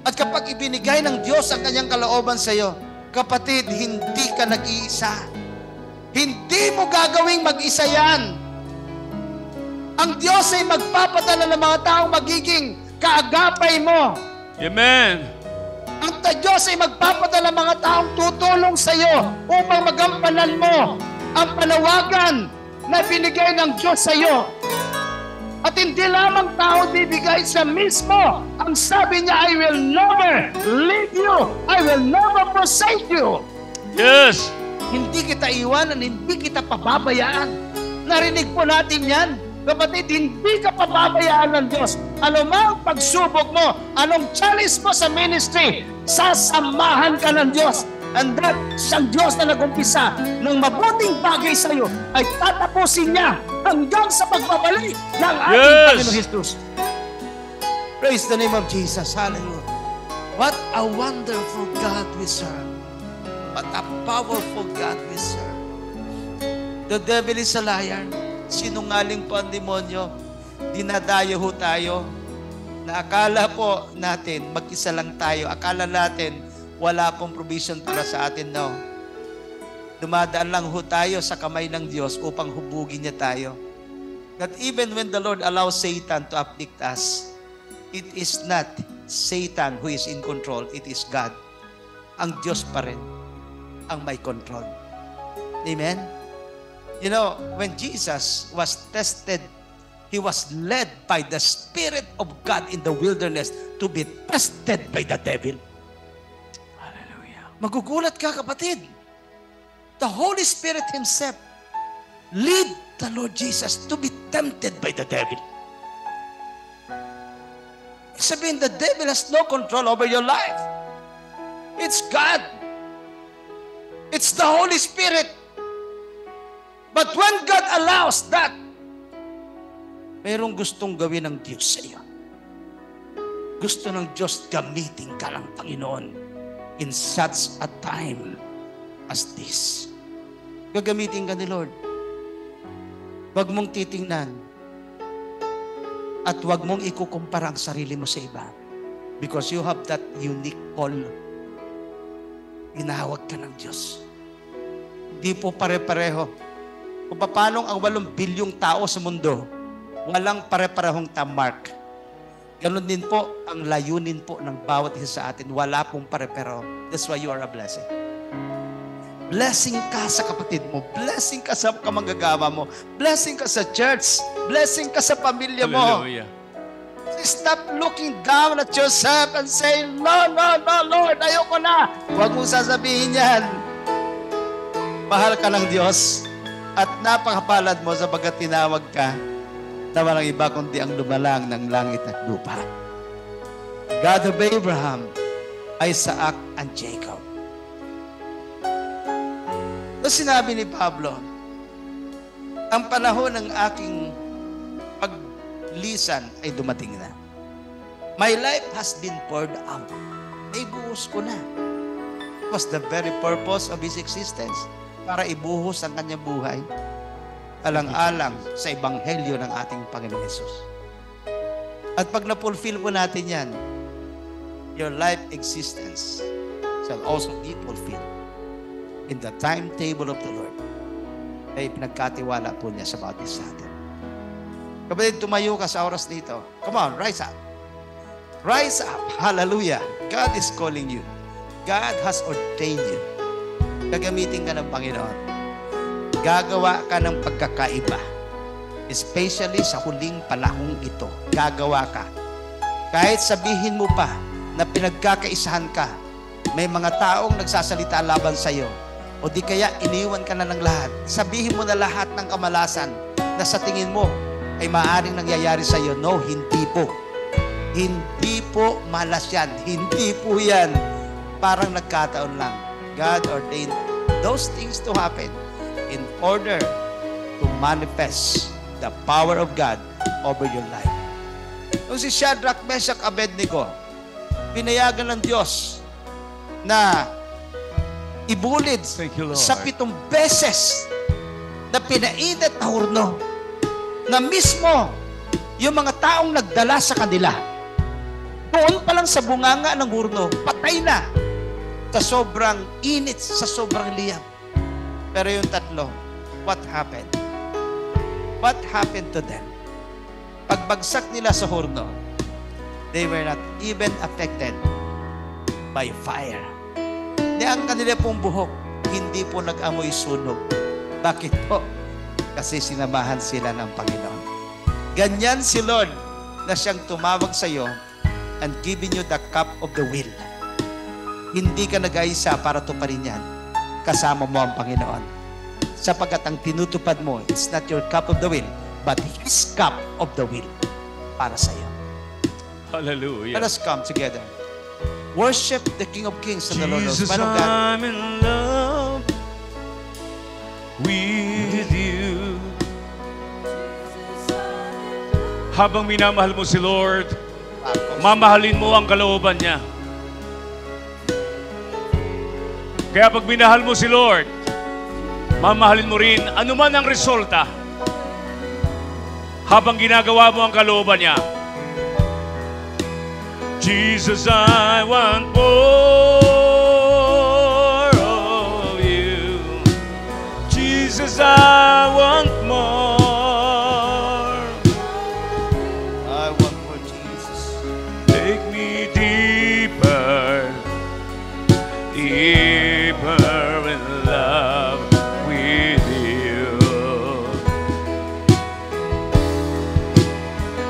Speaker 2: At kapag ibinigay ng Diyos ang kanyang kalooban sa iyo, kapatid, hindi ka nag-iisa. Hindi mo gagawing mag-isa yan. Ang Diyos ay magpapadala ng mga taong magiging kaagapay mo.
Speaker 1: Amen.
Speaker 2: Ang Diyos ay magpapadala ng mga taong tutulong sa iyo upang magampanan mo ang panawagan na binigay ng Diyos sa iyo. At hindi lamang tao bibigay sa mismo. Ang sabi niya, I will never leave you. I will never forsake you.
Speaker 1: Yes.
Speaker 2: Hindi kita iwanan, hindi kita pababayaan. Narinig po natin yan. Kapatid, hindi ka pababayaan ng Diyos. Ano mang pagsubok mo, anong challenge mo sa ministry, sasamahan ka ng Diyos. And that siyang Diyos na nag-umpisa ng mabuting bagay sa iyo ay tatapusin niya hanggang sa pagbabalik ng ating Panginoon Jesus. Praise the name of Jesus. Hallelujah. What a wonderful God we serve. What a powerful God we serve. The devil is a liar. Sinungaling po ang demonyo. Dinadayo ho tayo na akala po natin mag-isa lang tayo. Akala natin wala pong provision para sa atin. No. Dumadaan lang ho tayo sa kamay ng Diyos upang hubugin niya tayo. That even when the Lord allows Satan to afflict us, it is not Satan who is in control. It is God. Ang Diyos pa rin ang may control. Amen? You know, when Jesus was tested, He was led by the Spirit of God in the wilderness to be tested by the devil.
Speaker 1: Hallelujah.
Speaker 2: Magugulat ka, kapatid. The Holy Spirit Himself lead the Lord Jesus to be tempted by the devil. Sabihin, the devil has no control over your life. It's God. It's the Holy Spirit. But when God allows that, mayroong gustong gawin ng Diyos sa iyo. Gusto ng Diyos gamitin ka ng Panginoon in such a time as this. Gagamitin ka ni Lord. Huwag mong titingnan at huwag mong ikukumpara ang sarili mo sa iba because you have that unique call. Inahawag ka ng Diyos. Hindi po pare-pareho. Kung paano ang 8 bilyong tao sa mundo, walang pare-parehong tamark. Ganon din po ang layunin po ng bawat isa sa atin. Wala pong pare-pareho. That's why you are a blessing. Blessing ka sa kapatid mo. Blessing ka sa kamanggagawa mo. Blessing ka sa church. Blessing ka sa pamilya mo.
Speaker 1: Hallelujah.
Speaker 2: Stop looking down at yourself and say, no, Lord, ayoko na. Huwag mong sasabihin yan. Mahal ka ng Diyos at napakapalad mo sapagkat tinawag ka na walang iba kundi ang lumalang ng langit at lupa. God of Abraham, Isaac, and Jacob. So sinabi ni Pablo, ang panahon ng aking paglisan ay dumating na. My life has been poured out. Ibuhos ko na. It was the very purpose of His existence para ibuhos ang kanyang buhay alang-alang sa ebanghelyo ng ating Panginoon Jesus. At pag na-fulfill po natin yan, your life existence shall also be fulfilled in the timetable of the Lord. Ay pinagkatiwala po niya sa bawat isa natin. Kapatid, tumayo ka sa oras dito. Come on, rise up. Rise up. Hallelujah. God is calling you. God has ordained you. Gagamitin ka ng Panginoon. Gagawa ka ng pagkakaiba. Especially sa huling panahong ito. Gagawa ka. Kahit sabihin mo pa na pinagkakaisahan ka, may mga taong nagsasalita laban sa iyo, o di kaya iniwan ka na ng lahat. Sabihin mo na lahat ng kamalasan na sa tingin mo ay maaaring nangyayari sa iyo. No, hindi po. Hindi po malas yan. Hindi po yan. Parang nagkataon lang. God ordained those things to happen in order to manifest the power of God over your life. Nung si Shadrach, Meshach, Abednego, pinayagan ng Diyos na ibulid
Speaker 1: Thank you, Lord.
Speaker 2: sa 7 beses na pinainit na hurno na mismo yung mga taong nagdala sa kanila doon pa lang sa bunganga ng hurno, patay na sa sobrang init, sa sobrang liyab. Pero yung tatlo, what happened? What happened to them? Pagbagsak nila sa hurno, they were not even affected by fire. Ang kanila pong buhok, hindi po nag-amoy sunog. Bakit po? Kasi sinamahan sila ng Panginoon. Ganyan si Lord na siyang tumawag sa iyo and giving you the cup of the will. Hindi ka nag-aisa para tuparin yan. Kasama mo ang Panginoon. Sapagkat ang tinutupad mo, it's not your cup of the will, but His cup of the will para sa iyo.
Speaker 1: Hallelujah.
Speaker 2: Let us come together. Worship the King of Kings and the Lord of
Speaker 1: Jesus,
Speaker 2: Man of God.
Speaker 1: I'm in love with you. Habang minamahal mo si Lord, mamahalin mo ang kalooban niya. Kaya pag minahal mo si Lord, mamahalin mo rin anuman ang resulta habang ginagawa mo ang kalooban niya. Jesus, I want more of you. Jesus, I want more.
Speaker 2: I want more, Jesus.
Speaker 1: Take me deeper, deeper in love with you.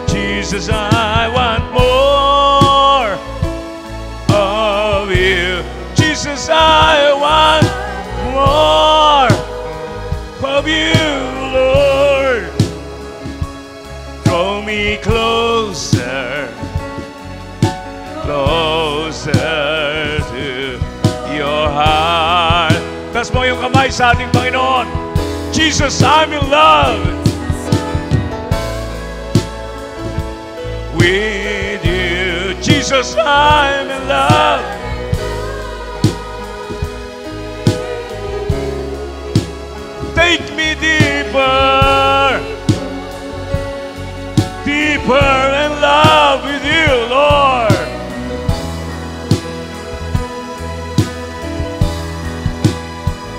Speaker 1: Jesus, I want more of you. Jesus, I want more of you, Lord. Draw me closer, closer to your heart. Taas mo yung kamay sa ating Panginoon. Jesus, I'm in love with you. Jesus, I'm in love. Take me deeper, deeper in love with you, Lord.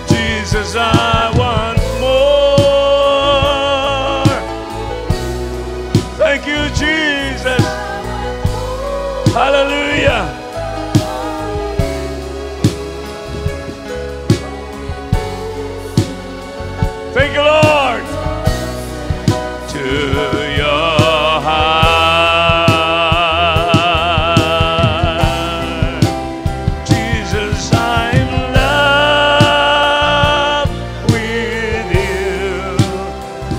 Speaker 1: Jesus, I want more. Thank you, Jesus. Hallelujah. Thank you, Lord. To your heart. Jesus, I'm in love with you.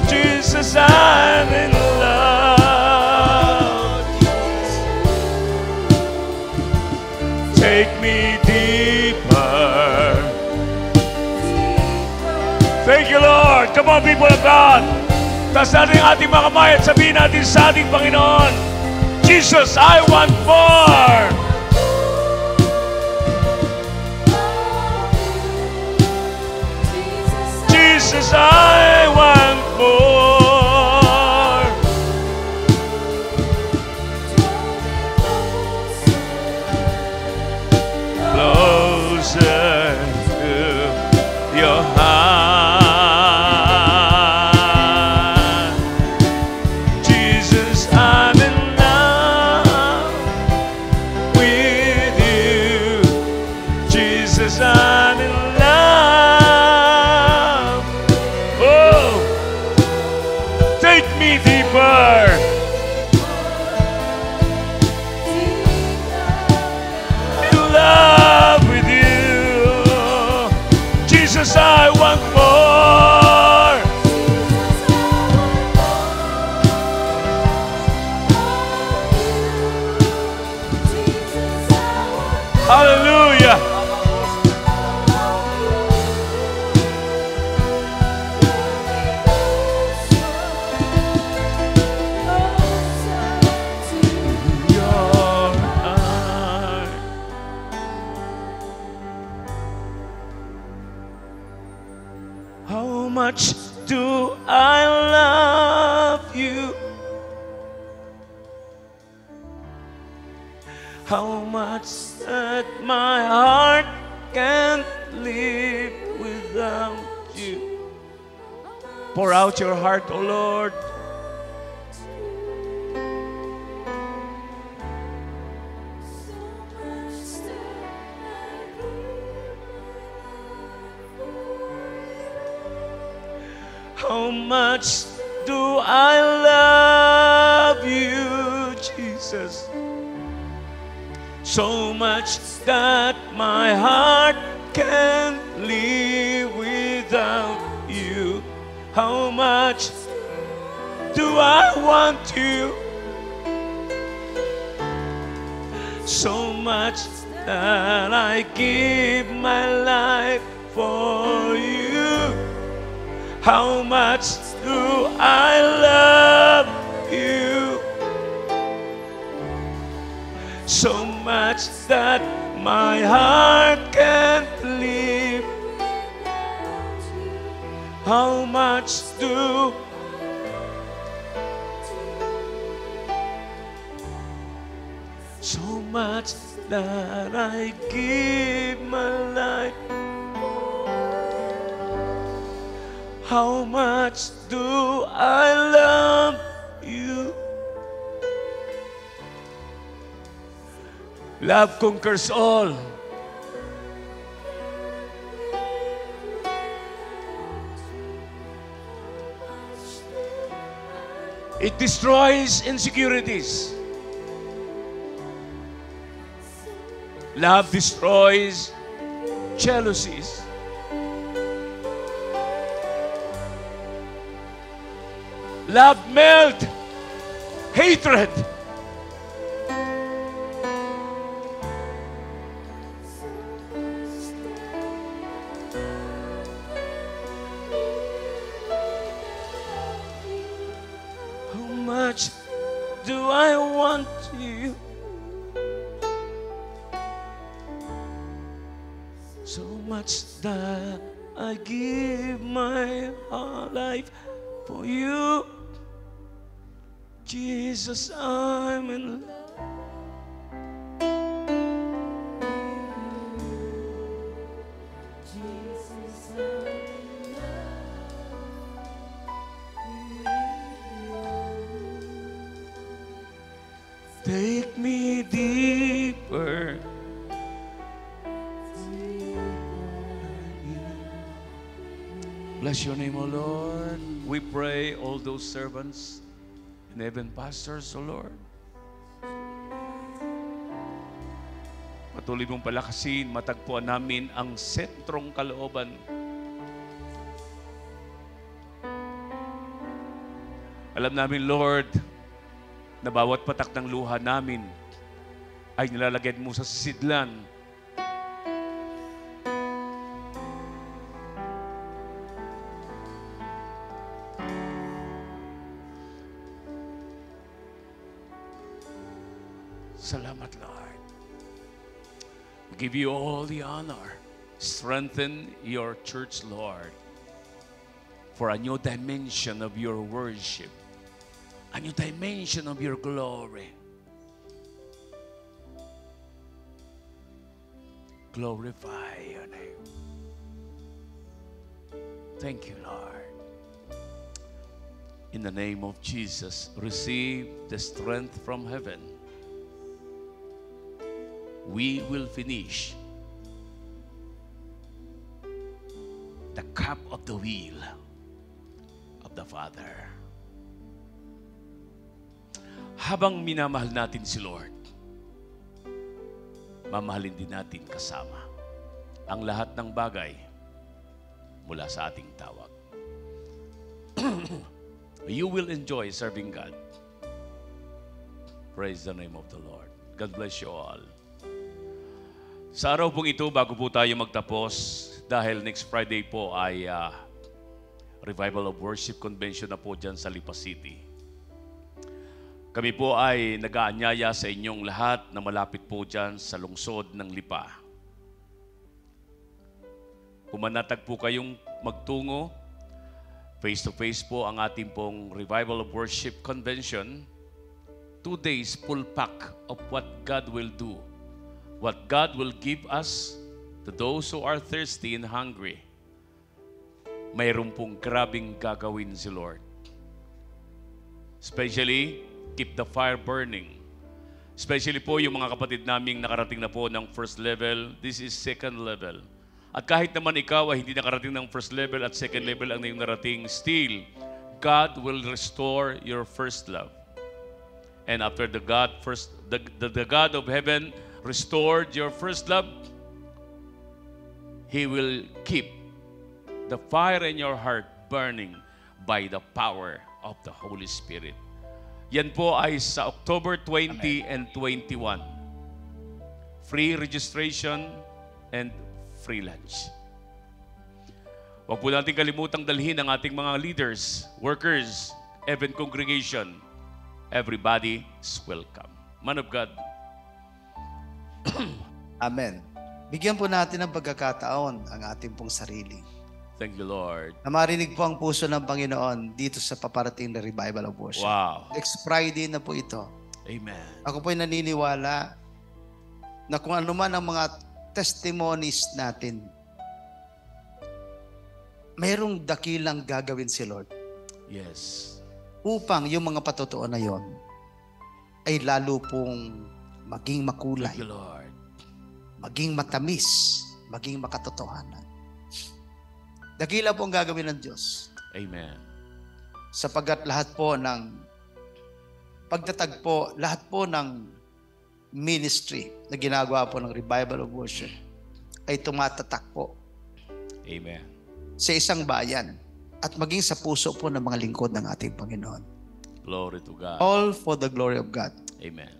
Speaker 1: Jesus, I'm in love. Take me deeper. Thank you, Lord. Come on, people of God. Taas natin ang ating mga kamay at sabihin natin sa ating Panginoon, Jesus, I want more. Jesus, I want more. me deeper. In love with you. Jesus, I want more. Hallelujah. Your eye. How much do I love you? How much that my heart can't live without you. Pour out your heart, O Lord. How much do I love you, Jesus? So much that my heart can't live without you. How much do I want you? So much that I give my life for you. How much do I love you? So much that my heart can't live. How much do so much that I give my life. How much do I love you? Love conquers all. It destroys insecurities. Love destroys jealousies. Love melts hatred. How much do I want you? So much that I give my whole life for you. Jesus, I'm in love. Take me deeper. Bless your name, O Lord. We pray all those servants and even pastors, O Lord. Patuloy mong palakasin, matagpuan namin ang sentrong kalooban. Alam namin, Lord, na bawat patak ng luha namin ay nilalagyan mo sa sisidlan. Salamat, Lord. We give you all the honor. Strengthen your church, Lord, for a new dimension of your worship, a new dimension of your glory. Glorify your name. Thank you, Lord. In the name of Jesus, receive the strength from heaven. We will finish the cup of the will of the Father. habang minamahal natin si Lord, mamahalin din natin kasama ang lahat ng bagay mula sa ating tawag. You will enjoy serving God. Praise the name of the Lord. God bless you all. Sa araw pong ito, bago po tayo magtapos, dahil next Friday po ay Revival of Worship Convention na po dyan sa Lipa City. Kami po ay nag-aanyaya sa inyong lahat na malapit po dyan sa lungsod ng Lipa. Kung manatag po kayong magtungo, face-to-face po ang ating pong Revival of Worship Convention. 2 days full pack of what God will do, what God will give us to those who are thirsty and hungry. Mayroon pong grabing gagawin si Lord. Especially, keep the fire burning. Especially po yung mga kapatid naming nakarating na po ng first level, this is second level. At kahit naman ikaw ay hindi nakarating ng first level at second level ang iyong narating, still, God will restore your first love. And after the God of heaven restored your first love, He will keep the fire in your heart burning by the power of the Holy Spirit. Yan po ay sa October 20 and 21. Free registration and free lunch. Huwag po natin kalimutang dalhin ang ating mga leaders, workers, event congregation. Everybody is welcome. Man of God.
Speaker 2: Amen. Bigyan po natin ng pagkakataon ang ating pong sarili.
Speaker 1: Thank you, Lord.
Speaker 2: Na marinig po ang puso ng Panginoon dito sa paparating na Revival of Worship.
Speaker 1: Wow.
Speaker 2: Next Friday na po ito.
Speaker 1: Amen.
Speaker 2: Ako po'y naniniwala na kung ano man ang mga testimonies natin, mayroong dakilang gagawin si Lord.
Speaker 1: Yes.
Speaker 2: Upang yung mga patotoo na yon ay lalo pong maging makulay,
Speaker 1: Thank you, Lord.
Speaker 2: maging matamis, maging makatotohanan. Dakila po ang gagawin ng Diyos.
Speaker 1: Amen.
Speaker 2: Sapagkat lahat po ng pagtatagpo, lahat po ng ministry na ginagawa po ng Revival of Worship ay tumatatak po
Speaker 1: Amen.
Speaker 2: sa isang bayan at maging sa puso po ng mga lingkod ng ating Panginoon.
Speaker 1: Glory to God.
Speaker 2: All for the glory of God.
Speaker 1: Amen.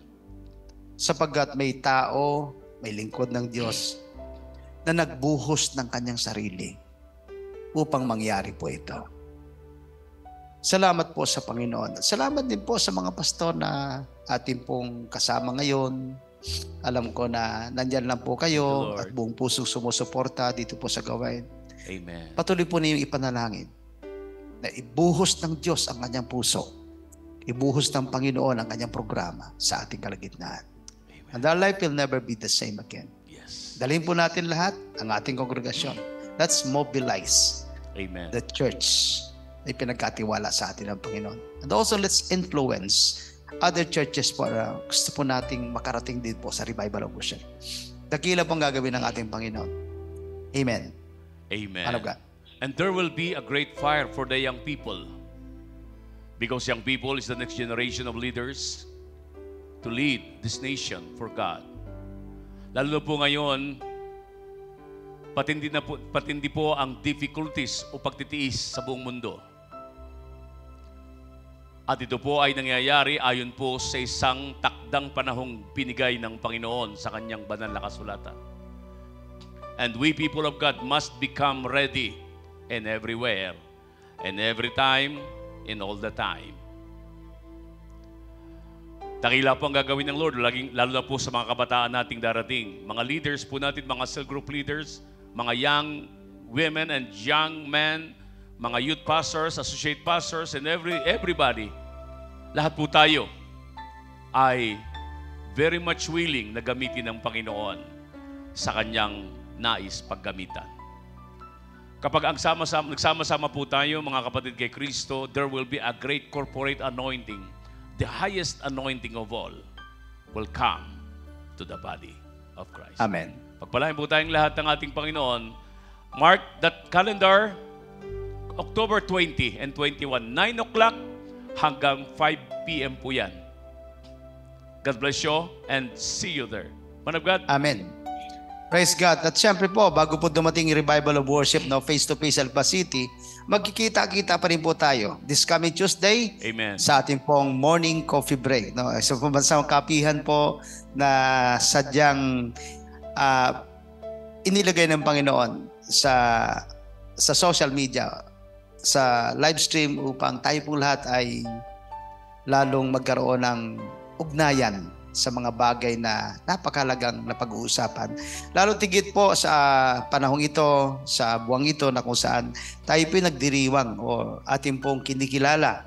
Speaker 2: Sapagkat may tao, may lingkod ng Diyos na nagbuhos ng kanyang sarili upang mangyari po ito. Salamat po sa Panginoon. Salamat din po sa mga pastor na ating pong kasama ngayon. Alam ko na nandyan lang po kayo
Speaker 1: Lord.
Speaker 2: at buong pusong sumusuporta dito po sa gawain.
Speaker 1: Amen.
Speaker 2: Patuloy po niyo ipanalangin na ibuhos ng Diyos ang kanyang puso. Ibuhos ng Panginoon ang kanyang programa sa ating kalagitnaan.
Speaker 1: Amen.
Speaker 2: And our life will never be the same again.
Speaker 1: Yes.
Speaker 2: Dalhin po natin lahat ang ating kongregasyon. Let's mobilize
Speaker 1: Amen.
Speaker 2: the church na pinagkatiwala sa atin ng Panginoon. And also let's influence other churches po na gusto po nating makarating din po sa Revival of Worship. Dakila pong gagawin ng ating Panginoon. Amen.
Speaker 1: Amen.
Speaker 2: Man of God.
Speaker 1: And there will be a great fire for the young people. Because young people is the next generation of leaders to lead this nation for God. Lalo na po ngayon, patindi po ang difficulties o pagtitiis sa buong mundo. At ito po ay nangyayari ayon po sa isang takdang panahong binigay ng Panginoon sa kanyang banal na kasulatan. And we people of God must become ready in everywhere and every time, in all the time. Dakila po ang gagawin ng Lord, lalo na po sa mga kabataan nating darating. Mga leaders po natin, mga cell group leaders, mga young women and young men, mga youth pastors, associate pastors, and everybody. Lahat po tayo ay very much willing na gamitin ng Panginoon sa kanyang nais paggamitan. Kapag nagsama-sama po tayo, mga kapatid kay Kristo, there will be a great corporate anointing. The highest anointing of all will come to the body of Christ.
Speaker 2: Amen.
Speaker 1: Pagpalain po tayong lahat ng ating Panginoon. Mark that calendar, October 20 and 21, 9 o'clock hanggang 5 p.m. po yan. God bless you and see you there. Man of God.
Speaker 2: Amen. Praise God. At syempre po, bago po dumating yung revival of worship, no, face-to-face Alpha City, magkikita-kita pa rin po tayo this coming Tuesday.
Speaker 1: Amen.
Speaker 2: Sa ating pong morning coffee break. No? Sa pambansang kapihan po na sadyang inilagay ng Panginoon sa social media, sa live stream upang tayo pong lahat ay lalong magkaroon ng ugnayan sa mga bagay na napakalagang napag-uusapan. Lalo tigit po sa panahong ito, sa buwang ito na kung saan tayo po nagdiriwang o ating pong kinikilala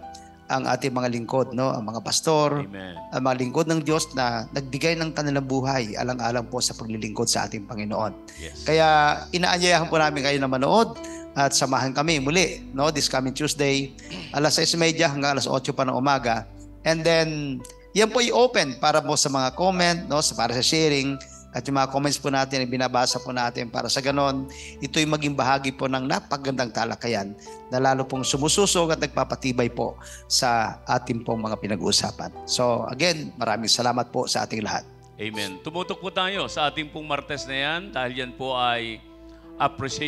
Speaker 2: ang ating mga lingkod, no? Ang mga pastor,
Speaker 1: Amen.
Speaker 2: ang mga lingkod ng Diyos na nagbigay ng kanilang buhay alang-alang po sa paglilingkod sa ating Panginoon.
Speaker 1: Yes.
Speaker 2: Kaya inaanyayahan po namin kayo na manood at samahan kami muli, no, this coming Tuesday, alas 6:30 hanggang alas 8 pa ng umaga. And then yan po i-open para po sa mga comment, no, para sa sharing at yung mga comments po natin ay binabasa po natin para sa ganon ito'y maging bahagi po ng napakagandang talakayan na lalo pong sumususog at nagpapatibay po sa ating pong mga pinag-uusapan. So again, maraming salamat po sa ating lahat.
Speaker 1: Amen. Tumutok po tayo sa ating pong Martes na yan dahil yan po ay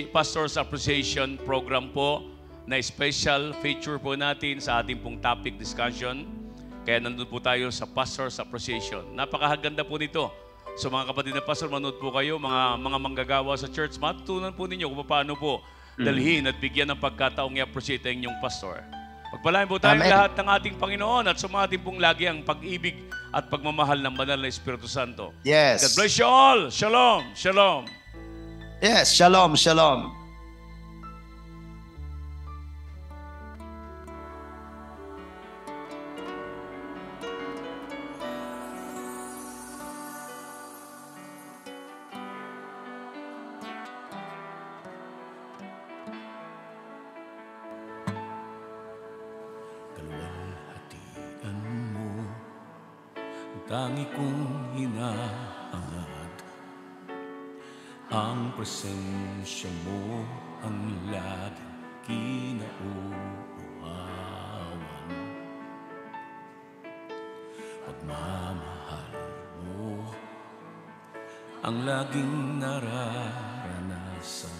Speaker 1: Pastor's Appreciation Program po na special feature po natin sa ating pong topic discussion. Kaya nandun po tayo sa Pastor's Appreciation. Napakaganda po nito. So mga kapatid na pastor, manood po kayo, mga manggagawa sa church, matutunan po ninyo kung paano po dalhin at bigyan ng pagkataong i-appreciate ang inyong pastor. Pagpalain po tayong
Speaker 2: Amen.
Speaker 1: lahat ng ating Panginoon at sumatin pong lagi ang pag-ibig at pagmamahal ng banal na Espiritu Santo.
Speaker 2: Yes.
Speaker 1: God bless you all. Shalom. Shalom.
Speaker 2: Yes, shalom, shalom.
Speaker 4: Kalwalhatian mo ang tangi kong hinaangad. Ang presensya mo ang laging kinauuhawan. Pagmamahal mo ang laging nararanasan.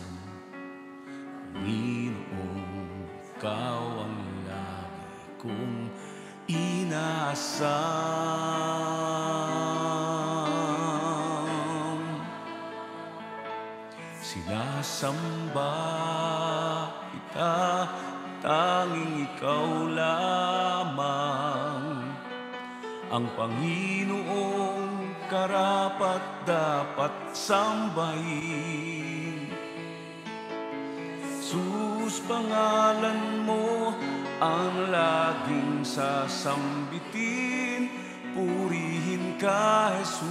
Speaker 4: Panginoon, ikaw ang lagi kong inaasam. Sinasamba kita, tanging ikaw lamang ang Panginoong karapat-dapat sambahin. Sus, pangalan mo ang laging sasambitin. Purihin ka, Jesus.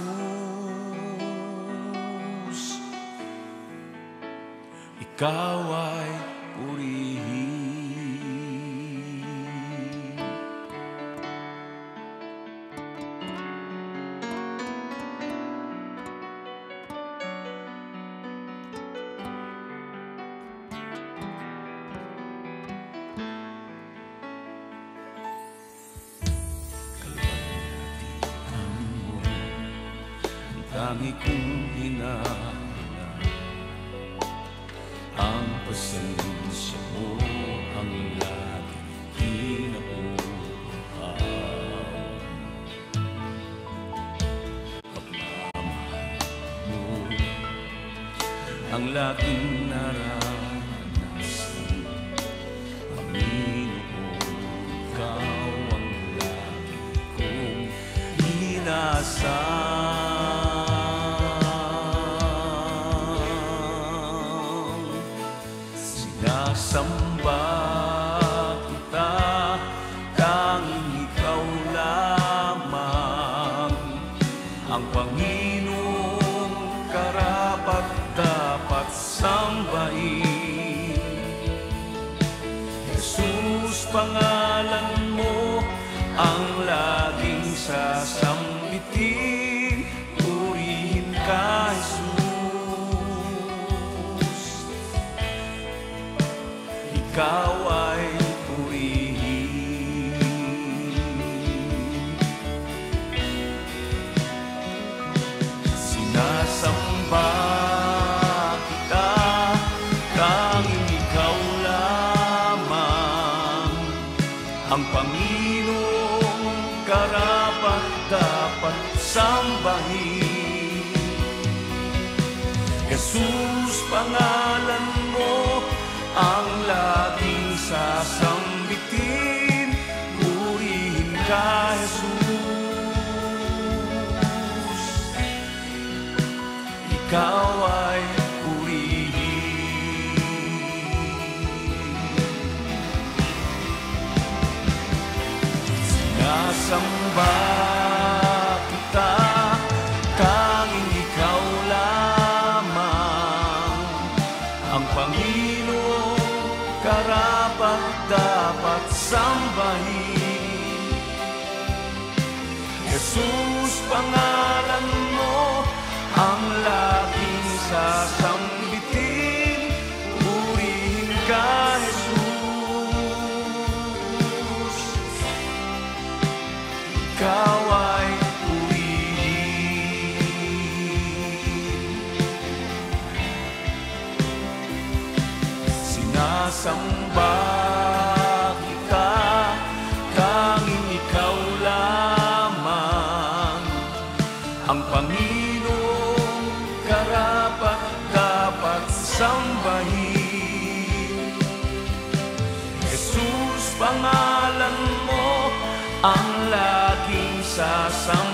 Speaker 4: Ikaw ay purihin. Tangi kong hinahanap ang presensya mo, ang laging kinauuhawan. Pagmamahal mo ang laging naranasan. Panginoon, ikaw ang laging kong hinasam. Samba kita, tanging ikaw lamang ang Panginoong karapat-dapat sambahin. Jesus, pangalan mo ang laging sasambitin. Purihin ka, Jesus. Ikaw ay purihin. ang Panginoong karapat-dapat sambahin. Jesus, pangalan mo ang laging sasambitin. Purihin ka, Jesus. Ikaw ay purihin. Sinasamba kita, tanging ikaw lamang ang Panginoong karapat-dapat sambahin. Jesus, pangalan mo ang laging sasambitin. Purihin ka, Jesus. Ikaw ay purihin. Sinasamba kita, tanging ikaw lamang ang Panginoong karapat-dapat sambahin. Jesus, pangalan mo ang laging sasambitin.